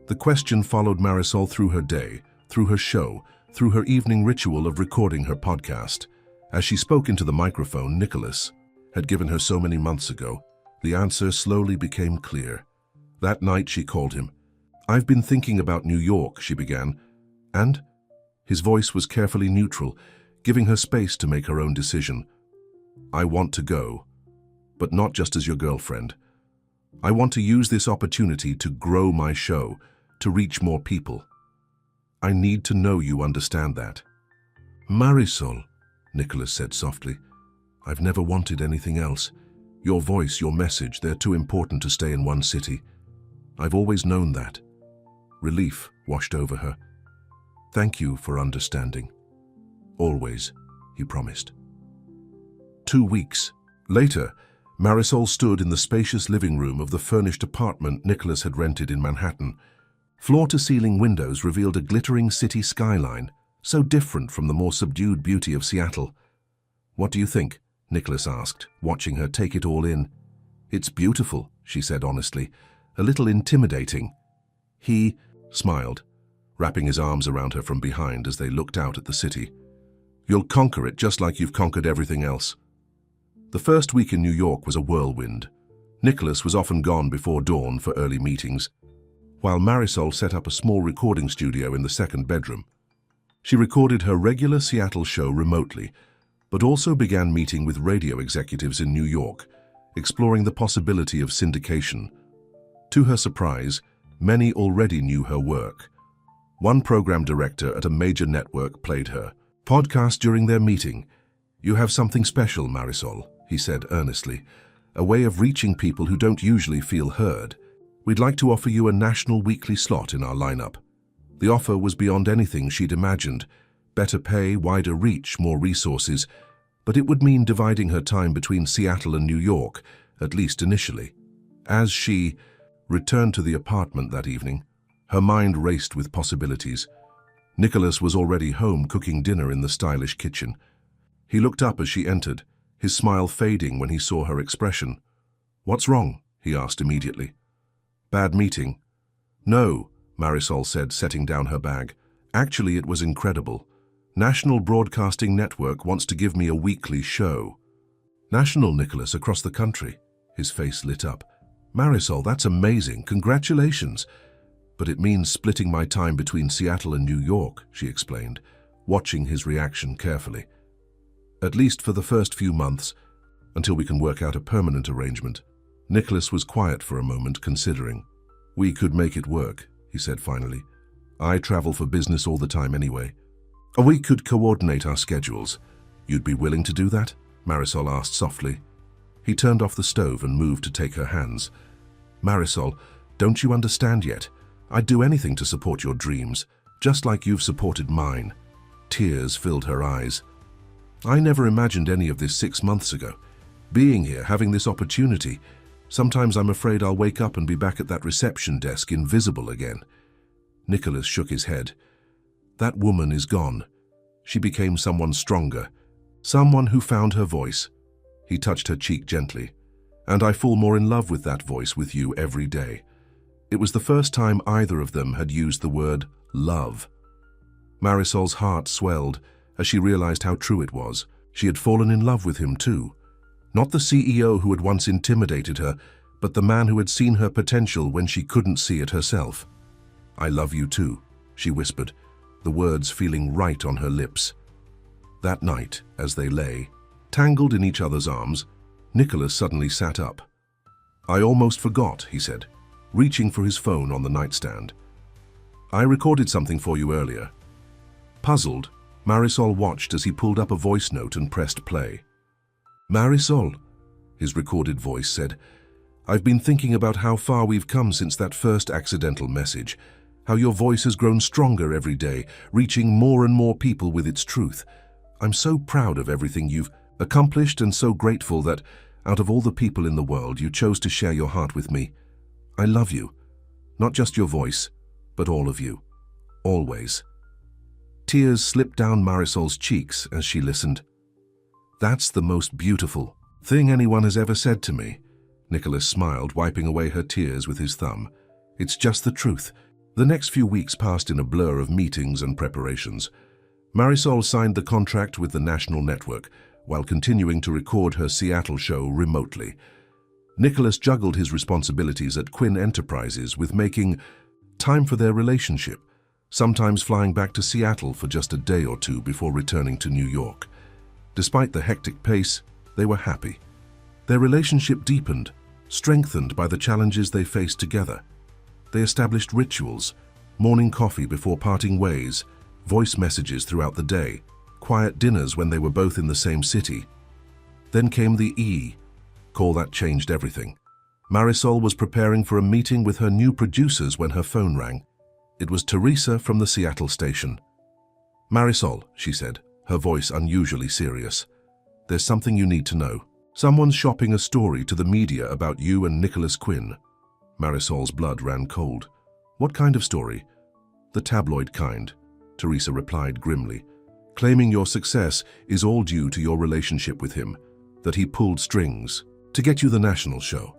S1: The question followed Marisol through her day, through her show, through her evening ritual of recording her podcast. As she spoke into the microphone Nicholas had given her so many months ago, the answer slowly became clear. That night she called him. I've been thinking about New York, she began. And? His voice was carefully neutral, giving her space to make her own decision. I want to go, but not just as your girlfriend. I want to use this opportunity to grow my show, to reach more people. I need to know you understand that. Marisol, Nicholas said softly, I've never wanted anything else. Your voice, your message, they're too important to stay in one city. I've always known that. Relief washed over her. Thank you for understanding. Always, he promised. 2 weeks later, Marisol stood in the spacious living room of the furnished apartment Nicholas had rented in Manhattan. Floor-to-ceiling windows revealed a glittering city skyline, so different from the more subdued beauty of Seattle. What do you think? Nicholas asked, watching her take it all in. It's beautiful, she said honestly, a little intimidating. He smiled, wrapping his arms around her from behind as they looked out at the city. You'll conquer it just like you've conquered everything else. The first week in New York was a whirlwind. Nicholas was often gone before dawn for early meetings, while Marisol set up a small recording studio in the second bedroom. She recorded her regular Seattle show remotely, but also began meeting with radio executives in New York, exploring the possibility of syndication. To her surprise, many already knew her work. One program director at a major network played her podcast during their meeting. You have something special, Marisol, he said earnestly, a way of reaching people who don't usually feel heard. We'd like to offer you a national weekly slot in our lineup. The offer was beyond anything she'd imagined. Better pay, wider reach, more resources, but it would mean dividing her time between Seattle and New York, at least initially. As she returned to the apartment that evening, her mind raced with possibilities. Nicholas was already home cooking dinner in the stylish kitchen. He looked up as she entered, his smile fading when he saw her expression. What's wrong? He asked immediately. Bad meeting? No, Marisol said, setting down her bag. Actually, it was incredible. National Broadcasting Network wants to give me a weekly show. National, Nicholas, across the country. His face lit up. Marisol, that's amazing. Congratulations. But it means splitting my time between Seattle and New York, she explained, watching his reaction carefully. At least for the first few months, until we can work out a permanent arrangement. Nicholas was quiet for a moment, considering. We could make it work, he said finally. I travel for business all the time anyway. We could coordinate our schedules. You'd be willing to do that? Marisol asked softly. He turned off the stove and moved to take her hands. Marisol, don't you understand yet? I'd do anything to support your dreams, just like you've supported mine. Tears filled her eyes. I never imagined any of this 6 months ago. Being here, having this opportunity. Sometimes I'm afraid I'll wake up and be back at that reception desk, invisible again. Nicholas shook his head. That woman is gone. She became someone stronger, someone who found her voice. He touched her cheek gently. And I fall more in love with that voice with you every day. It was the first time either of them had used the word love. Marisol's heart swelled as she realized how true it was. She had fallen in love with him too. Not the CEO who had once intimidated her, but the man who had seen her potential when she couldn't see it herself. I love you too, she whispered, the words feeling right on her lips. That night, as they lay, tangled in each other's arms, Nicholas suddenly sat up. I almost forgot, he said, reaching for his phone on the nightstand. I recorded something for you earlier. Puzzled, Marisol watched as he pulled up a voice note and pressed play. Marisol, his recorded voice said, I've been thinking about how far we've come since that first accidental message, how your voice has grown stronger every day, reaching more and more people with its truth. I'm so proud of everything you've accomplished and so grateful that, out of all the people in the world, you chose to share your heart with me. I love you. Not just your voice, but all of you. Always. Tears slipped down Marisol's cheeks as she listened. That's the most beautiful thing anyone has ever said to me. Nicholas smiled, wiping away her tears with his thumb. It's just the truth. The next few weeks passed in a blur of meetings and preparations. Marisol signed the contract with the national network, while continuing to record her Seattle show remotely. Nicholas juggled his responsibilities at Quinn Enterprises with making time for their relationship, sometimes flying back to Seattle for just a day or two before returning to New York. Despite the hectic pace, they were happy. Their relationship deepened, strengthened by the challenges they faced together. They established rituals, morning coffee before parting ways, voice messages throughout the day, quiet dinners when they were both in the same city. Then came the call that changed everything. Marisol was preparing for a meeting with her new producers when her phone rang. It was Teresa from the Seattle station. Marisol, she said, her voice unusually serious. There's something you need to know. Someone's shopping a story to the media about you and Nicholas Quinn. Marisol's blood ran cold. What kind of story? The tabloid kind, Teresa replied grimly. Claiming your success is all due to your relationship with him, that he pulled strings to get you the national show,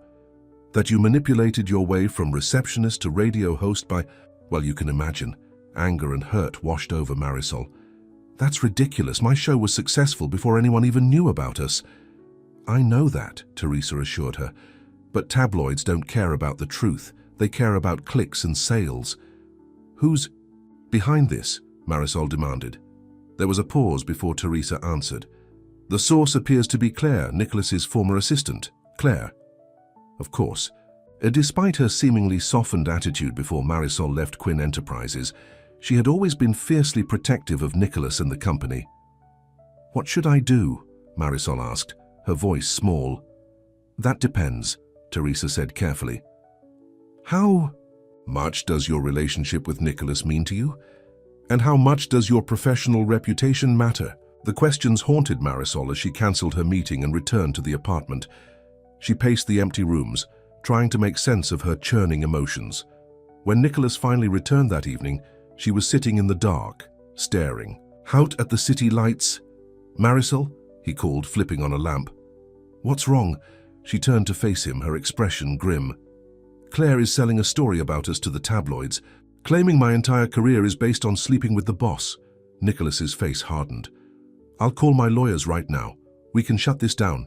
S1: that you manipulated your way from receptionist to radio host by, well, you can imagine, anger and hurt washed over Marisol. That's ridiculous. My show was successful before anyone even knew about us. I know that, Teresa assured her, but tabloids don't care about the truth. They care about clicks and sales. Who's behind this? Marisol demanded. There was a pause before Teresa answered. The source appears to be Claire, Nicholas's former assistant. Claire. Of course. Despite her seemingly softened attitude before Marisol left Quinn Enterprises, she had always been fiercely protective of Nicholas and the company. What should I do? Marisol asked, her voice small. That depends, Teresa said carefully. How much does your relationship with Nicholas mean to you? And how much does your professional reputation matter? The questions haunted Marisol as she cancelled her meeting and returned to the apartment. She paced the empty rooms, trying to make sense of her churning emotions. When Nicholas finally returned that evening, she was sitting in the dark, staring out at the city lights. Marisol, he called, flipping on a lamp. What's wrong? She turned to face him, her expression grim. Claire is selling a story about us to the tabloids, claiming my entire career is based on sleeping with the boss. Nicholas's face hardened. I'll call my lawyers right now. We can shut this down.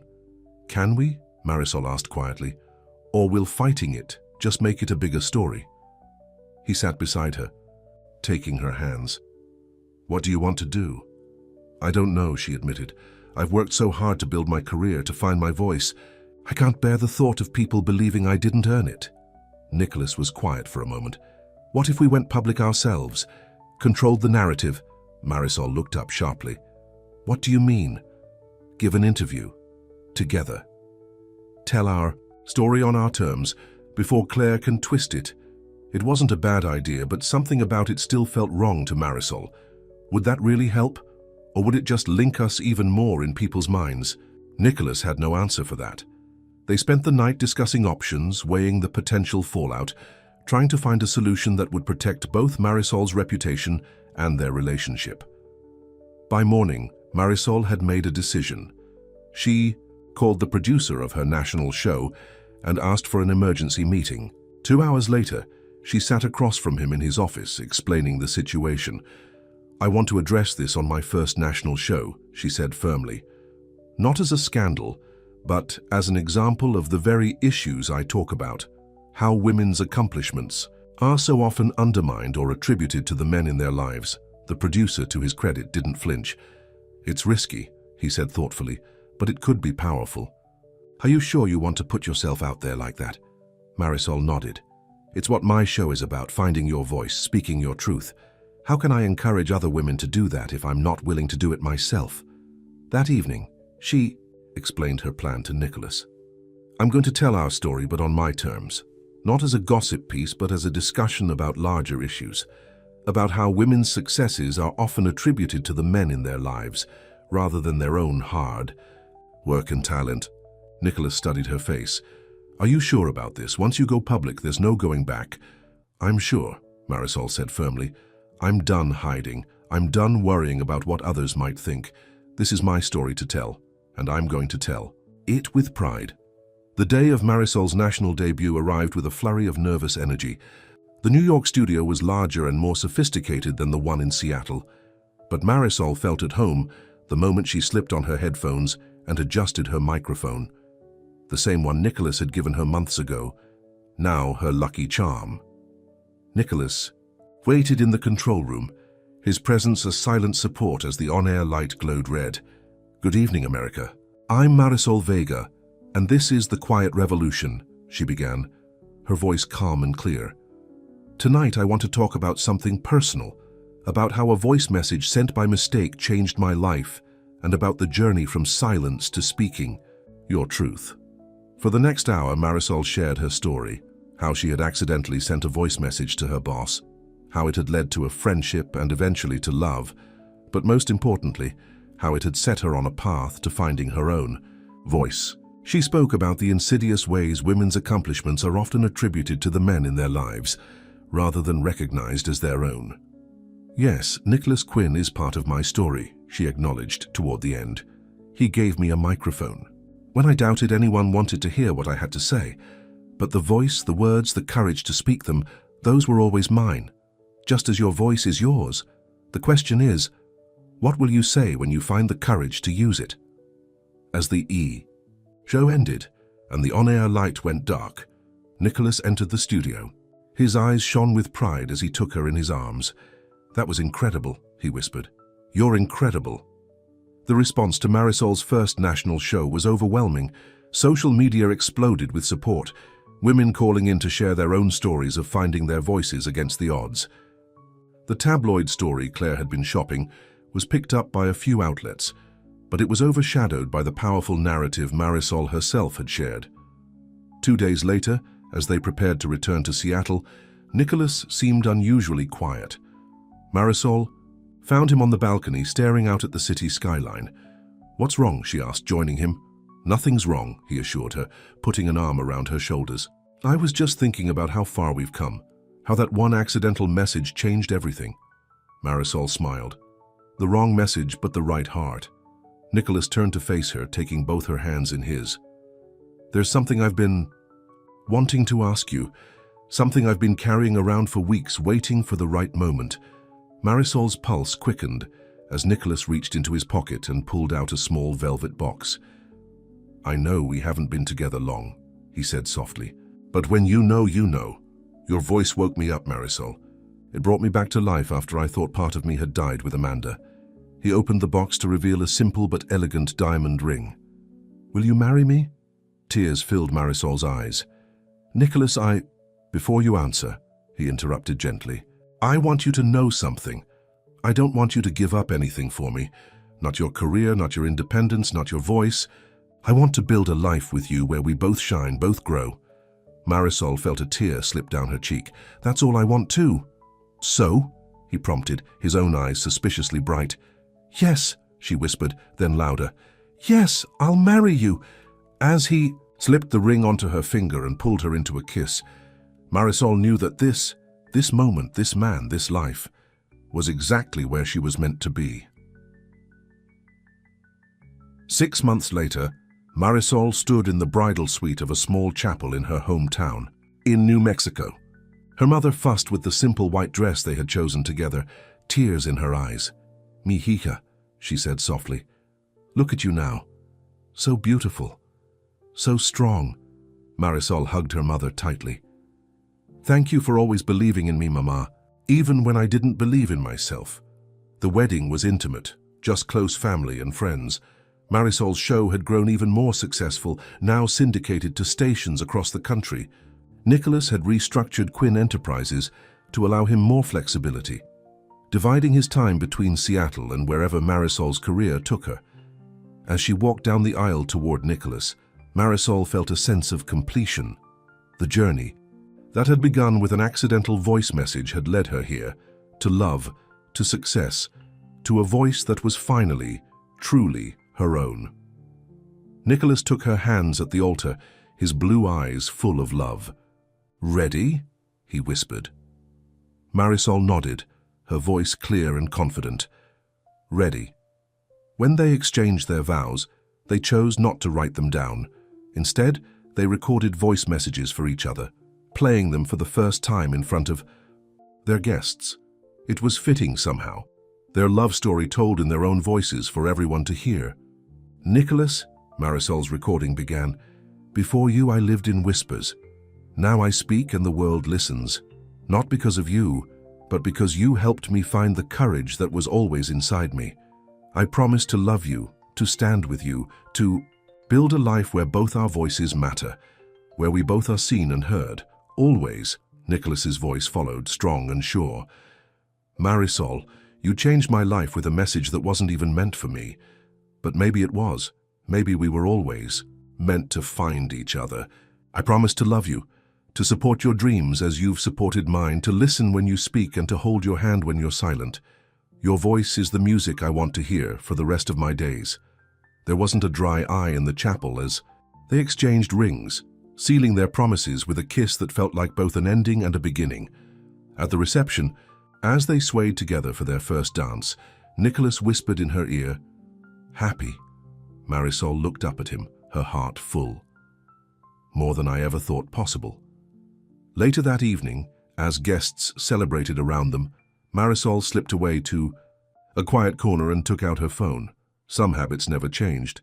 S1: Can we? Marisol asked quietly. Or will fighting it just make it a bigger story? He sat beside her, taking her hands. What do you want to do? I don't know, she admitted. I've worked so hard to build my career, to find my voice. I can't bear the thought of people believing I didn't earn it. Nicholas was quiet for a moment. What if we went public ourselves? Controlled the narrative? Marisol looked up sharply. What do you mean? Give an interview. Together. Tell our story on our terms, before Claire can twist it. It wasn't a bad idea, but something about it still felt wrong to Marisol. Would that really help? Or would it just link us even more in people's minds? Nicholas had no answer for that. They spent the night discussing options, weighing the potential fallout, trying to find a solution that would protect both Marisol's reputation and their relationship. By morning, Marisol had made a decision. She called the producer of her national show and asked for an emergency meeting. 2 hours later, she sat across from him in his office, explaining the situation. I want to address this on my first national show, she said firmly. Not as a scandal, but as an example of the very issues I talk about. How women's accomplishments are so often undermined or attributed to the men in their lives. The producer, to his credit, didn't flinch. It's risky, he said thoughtfully, but it could be powerful. Are you sure you want to put yourself out there like that? Marisol nodded. It's what my show is about, finding your voice, speaking your truth. How can I encourage other women to do that if I'm not willing to do it myself? That evening, she explained her plan to Nicholas. I'm going to tell our story, but on my terms. Not as a gossip piece, but as a discussion about larger issues. About how women's successes are often attributed to the men in their lives, rather than their own hard work and talent. Nicholas studied her face. Are you sure about this? Once you go public, there's no going back. I'm sure, Marisol said firmly. I'm done hiding. I'm done worrying about what others might think. This is my story to tell, and I'm going to tell it with pride. The day of Marisol's national debut arrived with a flurry of nervous energy. The New York studio was larger and more sophisticated than the one in Seattle, but Marisol felt at home the moment she slipped on her headphones and adjusted her microphone. The same one Nicholas had given her months ago, now her lucky charm. Nicholas waited in the control room, his presence a silent support as the on-air light glowed red. Good evening, America. I'm Marisol Vega, and this is The Quiet Revolution, she began, her voice calm and clear. Tonight I want to talk about something personal, about how a voice message sent by mistake changed my life, and about the journey from silence to speaking your truth. For the next hour, Marisol shared her story, how she had accidentally sent a voice message to her boss, how it had led to a friendship and eventually to love, but most importantly, how it had set her on a path to finding her own voice. She spoke about the insidious ways women's accomplishments are often attributed to the men in their lives, rather than recognized as their own. Yes, Nicholas Quinn is part of my story, she acknowledged toward the end. He gave me a microphone. When I doubted anyone wanted to hear what I had to say, but the voice, the words, the courage to speak them, those were always mine. Just as your voice is yours, the question is, what will you say when you find the courage to use it? As the show ended and the on-air light went dark, Nicholas entered the studio. His eyes shone with pride as he took her in his arms. That was incredible, he whispered. You're incredible. The response to Marisol's first national show was overwhelming. Social media exploded with support, women calling in to share their own stories of finding their voices against the odds. The tabloid story Claire had been shopping was picked up by a few outlets, but it was overshadowed by the powerful narrative Marisol herself had shared. 2 days later, as they prepared to return to Seattle, Nicholas seemed unusually quiet. Marisol found him on the balcony staring out at the city skyline. What's wrong? She asked, joining him. Nothing's wrong, he assured her, putting an arm around her shoulders. I was just thinking about how far we've come, how that one accidental message changed everything. Marisol smiled. The wrong message, but the right heart. Nicholas turned to face her, taking both her hands in his. There's something I've been wanting to ask you, something I've been carrying around for weeks, waiting for the right moment. Marisol's pulse quickened as Nicholas reached into his pocket and pulled out a small velvet box. I know we haven't been together long, he said softly, but when you know, you know. Your voice woke me up, Marisol. It brought me back to life after I thought part of me had died with Amanda. He opened the box to reveal a simple but elegant diamond ring. Will you marry me? Tears filled Marisol's eyes. Nicholas, before you answer, he interrupted gently. I want you to know something. I don't want you to give up anything for me. Not your career, not your independence, not your voice. I want to build a life with you where we both shine, both grow. Marisol felt a tear slip down her cheek. That's all I want too. So? He prompted, his own eyes suspiciously bright. Yes, she whispered, then louder. Yes, I'll marry you. As he slipped the ring onto her finger and pulled her into a kiss, Marisol knew that this moment, this man, this life, was exactly where she was meant to be. 6 months later, Marisol stood in the bridal suite of a small chapel in her hometown, in New Mexico. Her mother fussed with the simple white dress they had chosen together, tears in her eyes. Mi hija, she said softly. Look at you now. So beautiful. So strong. Marisol hugged her mother tightly. Thank you for always believing in me, Mama, even when I didn't believe in myself. The wedding was intimate, just close family and friends. Marisol's show had grown even more successful, now syndicated to stations across the country. Nicholas had restructured Quinn Enterprises to allow him more flexibility, dividing his time between Seattle and wherever Marisol's career took her. As she walked down the aisle toward Nicholas, Marisol felt a sense of completion. The journey that had begun with an accidental voice message had led her here, to love, to success, to a voice that was finally, truly her own. Nicholas took her hands at the altar, his blue eyes full of love. Ready? He whispered. Marisol nodded, her voice clear and confident. Ready. When they exchanged their vows, they chose not to write them down. Instead, they recorded voice messages for each other, playing them for the first time in front of their guests. It was fitting somehow, their love story told in their own voices for everyone to hear. Nicholas, Marisol's recording began, before you I lived in whispers. Now I speak and the world listens, not because of you, but because you helped me find the courage that was always inside me. I promise to love you, to stand with you, to build a life where both our voices matter, where we both are seen and heard. Always, Nicholas's voice followed, strong and sure. Marisol, you changed my life with a message that wasn't even meant for me. But maybe it was. Maybe we were always meant to find each other. I promise to love you, to support your dreams as you've supported mine, to listen when you speak and to hold your hand when you're silent. Your voice is the music I want to hear for the rest of my days. There wasn't a dry eye in the chapel as they exchanged rings, sealing their promises with a kiss that felt like both an ending and a beginning. At the reception, as they swayed together for their first dance, Nicholas whispered in her ear, "Happy." Marisol looked up at him, her heart full. More than I ever thought possible. Later that evening, as guests celebrated around them, Marisol slipped away to a quiet corner and took out her phone. Some habits never changed.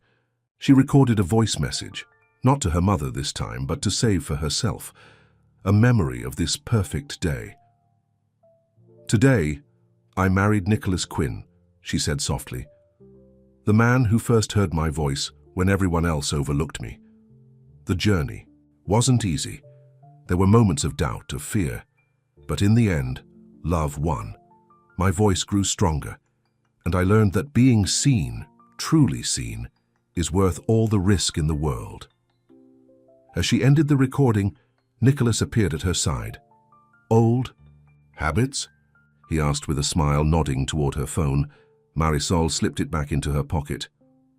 S1: She recorded a voice message, not to her mother this time, but to save for herself, a memory of this perfect day. Today, I married Nicholas Quinn, she said softly. The man who first heard my voice when everyone else overlooked me. The journey wasn't easy. There were moments of doubt, of fear. But in the end, love won. My voice grew stronger, and I learned that being seen, truly seen, is worth all the risk in the world. As she ended the recording, Nicholas appeared at her side. Old habits? He asked with a smile, nodding toward her phone. Marisol slipped it back into her pocket.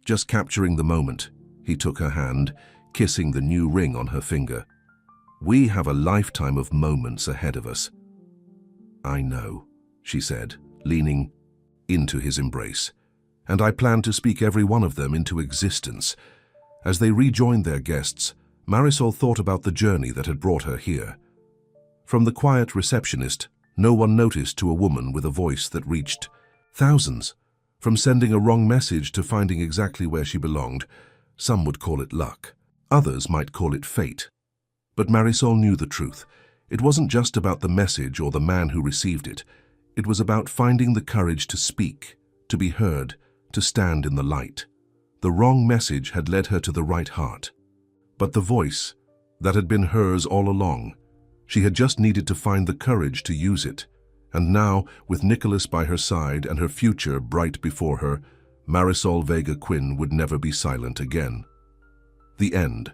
S1: Just capturing the moment, he took her hand, kissing the new ring on her finger. We have a lifetime of moments ahead of us. I know, she said, leaning into his embrace. And I plan to speak every one of them into existence. As they rejoined their guests, Marisol thought about the journey that had brought her here. From the quiet receptionist, no one noticed, to a woman with a voice that reached thousands. From sending a wrong message to finding exactly where she belonged. Some would call it luck. Others might call it fate. But Marisol knew the truth. It wasn't just about the message or the man who received it. It was about finding the courage to speak, to be heard, to stand in the light. The wrong message had led her to the right heart. But the voice that had been hers all along, She had just needed to find the courage to use it. And now, with Nicholas by her side and her future bright before her, Marisol Vega Quinn would never be silent again. The end.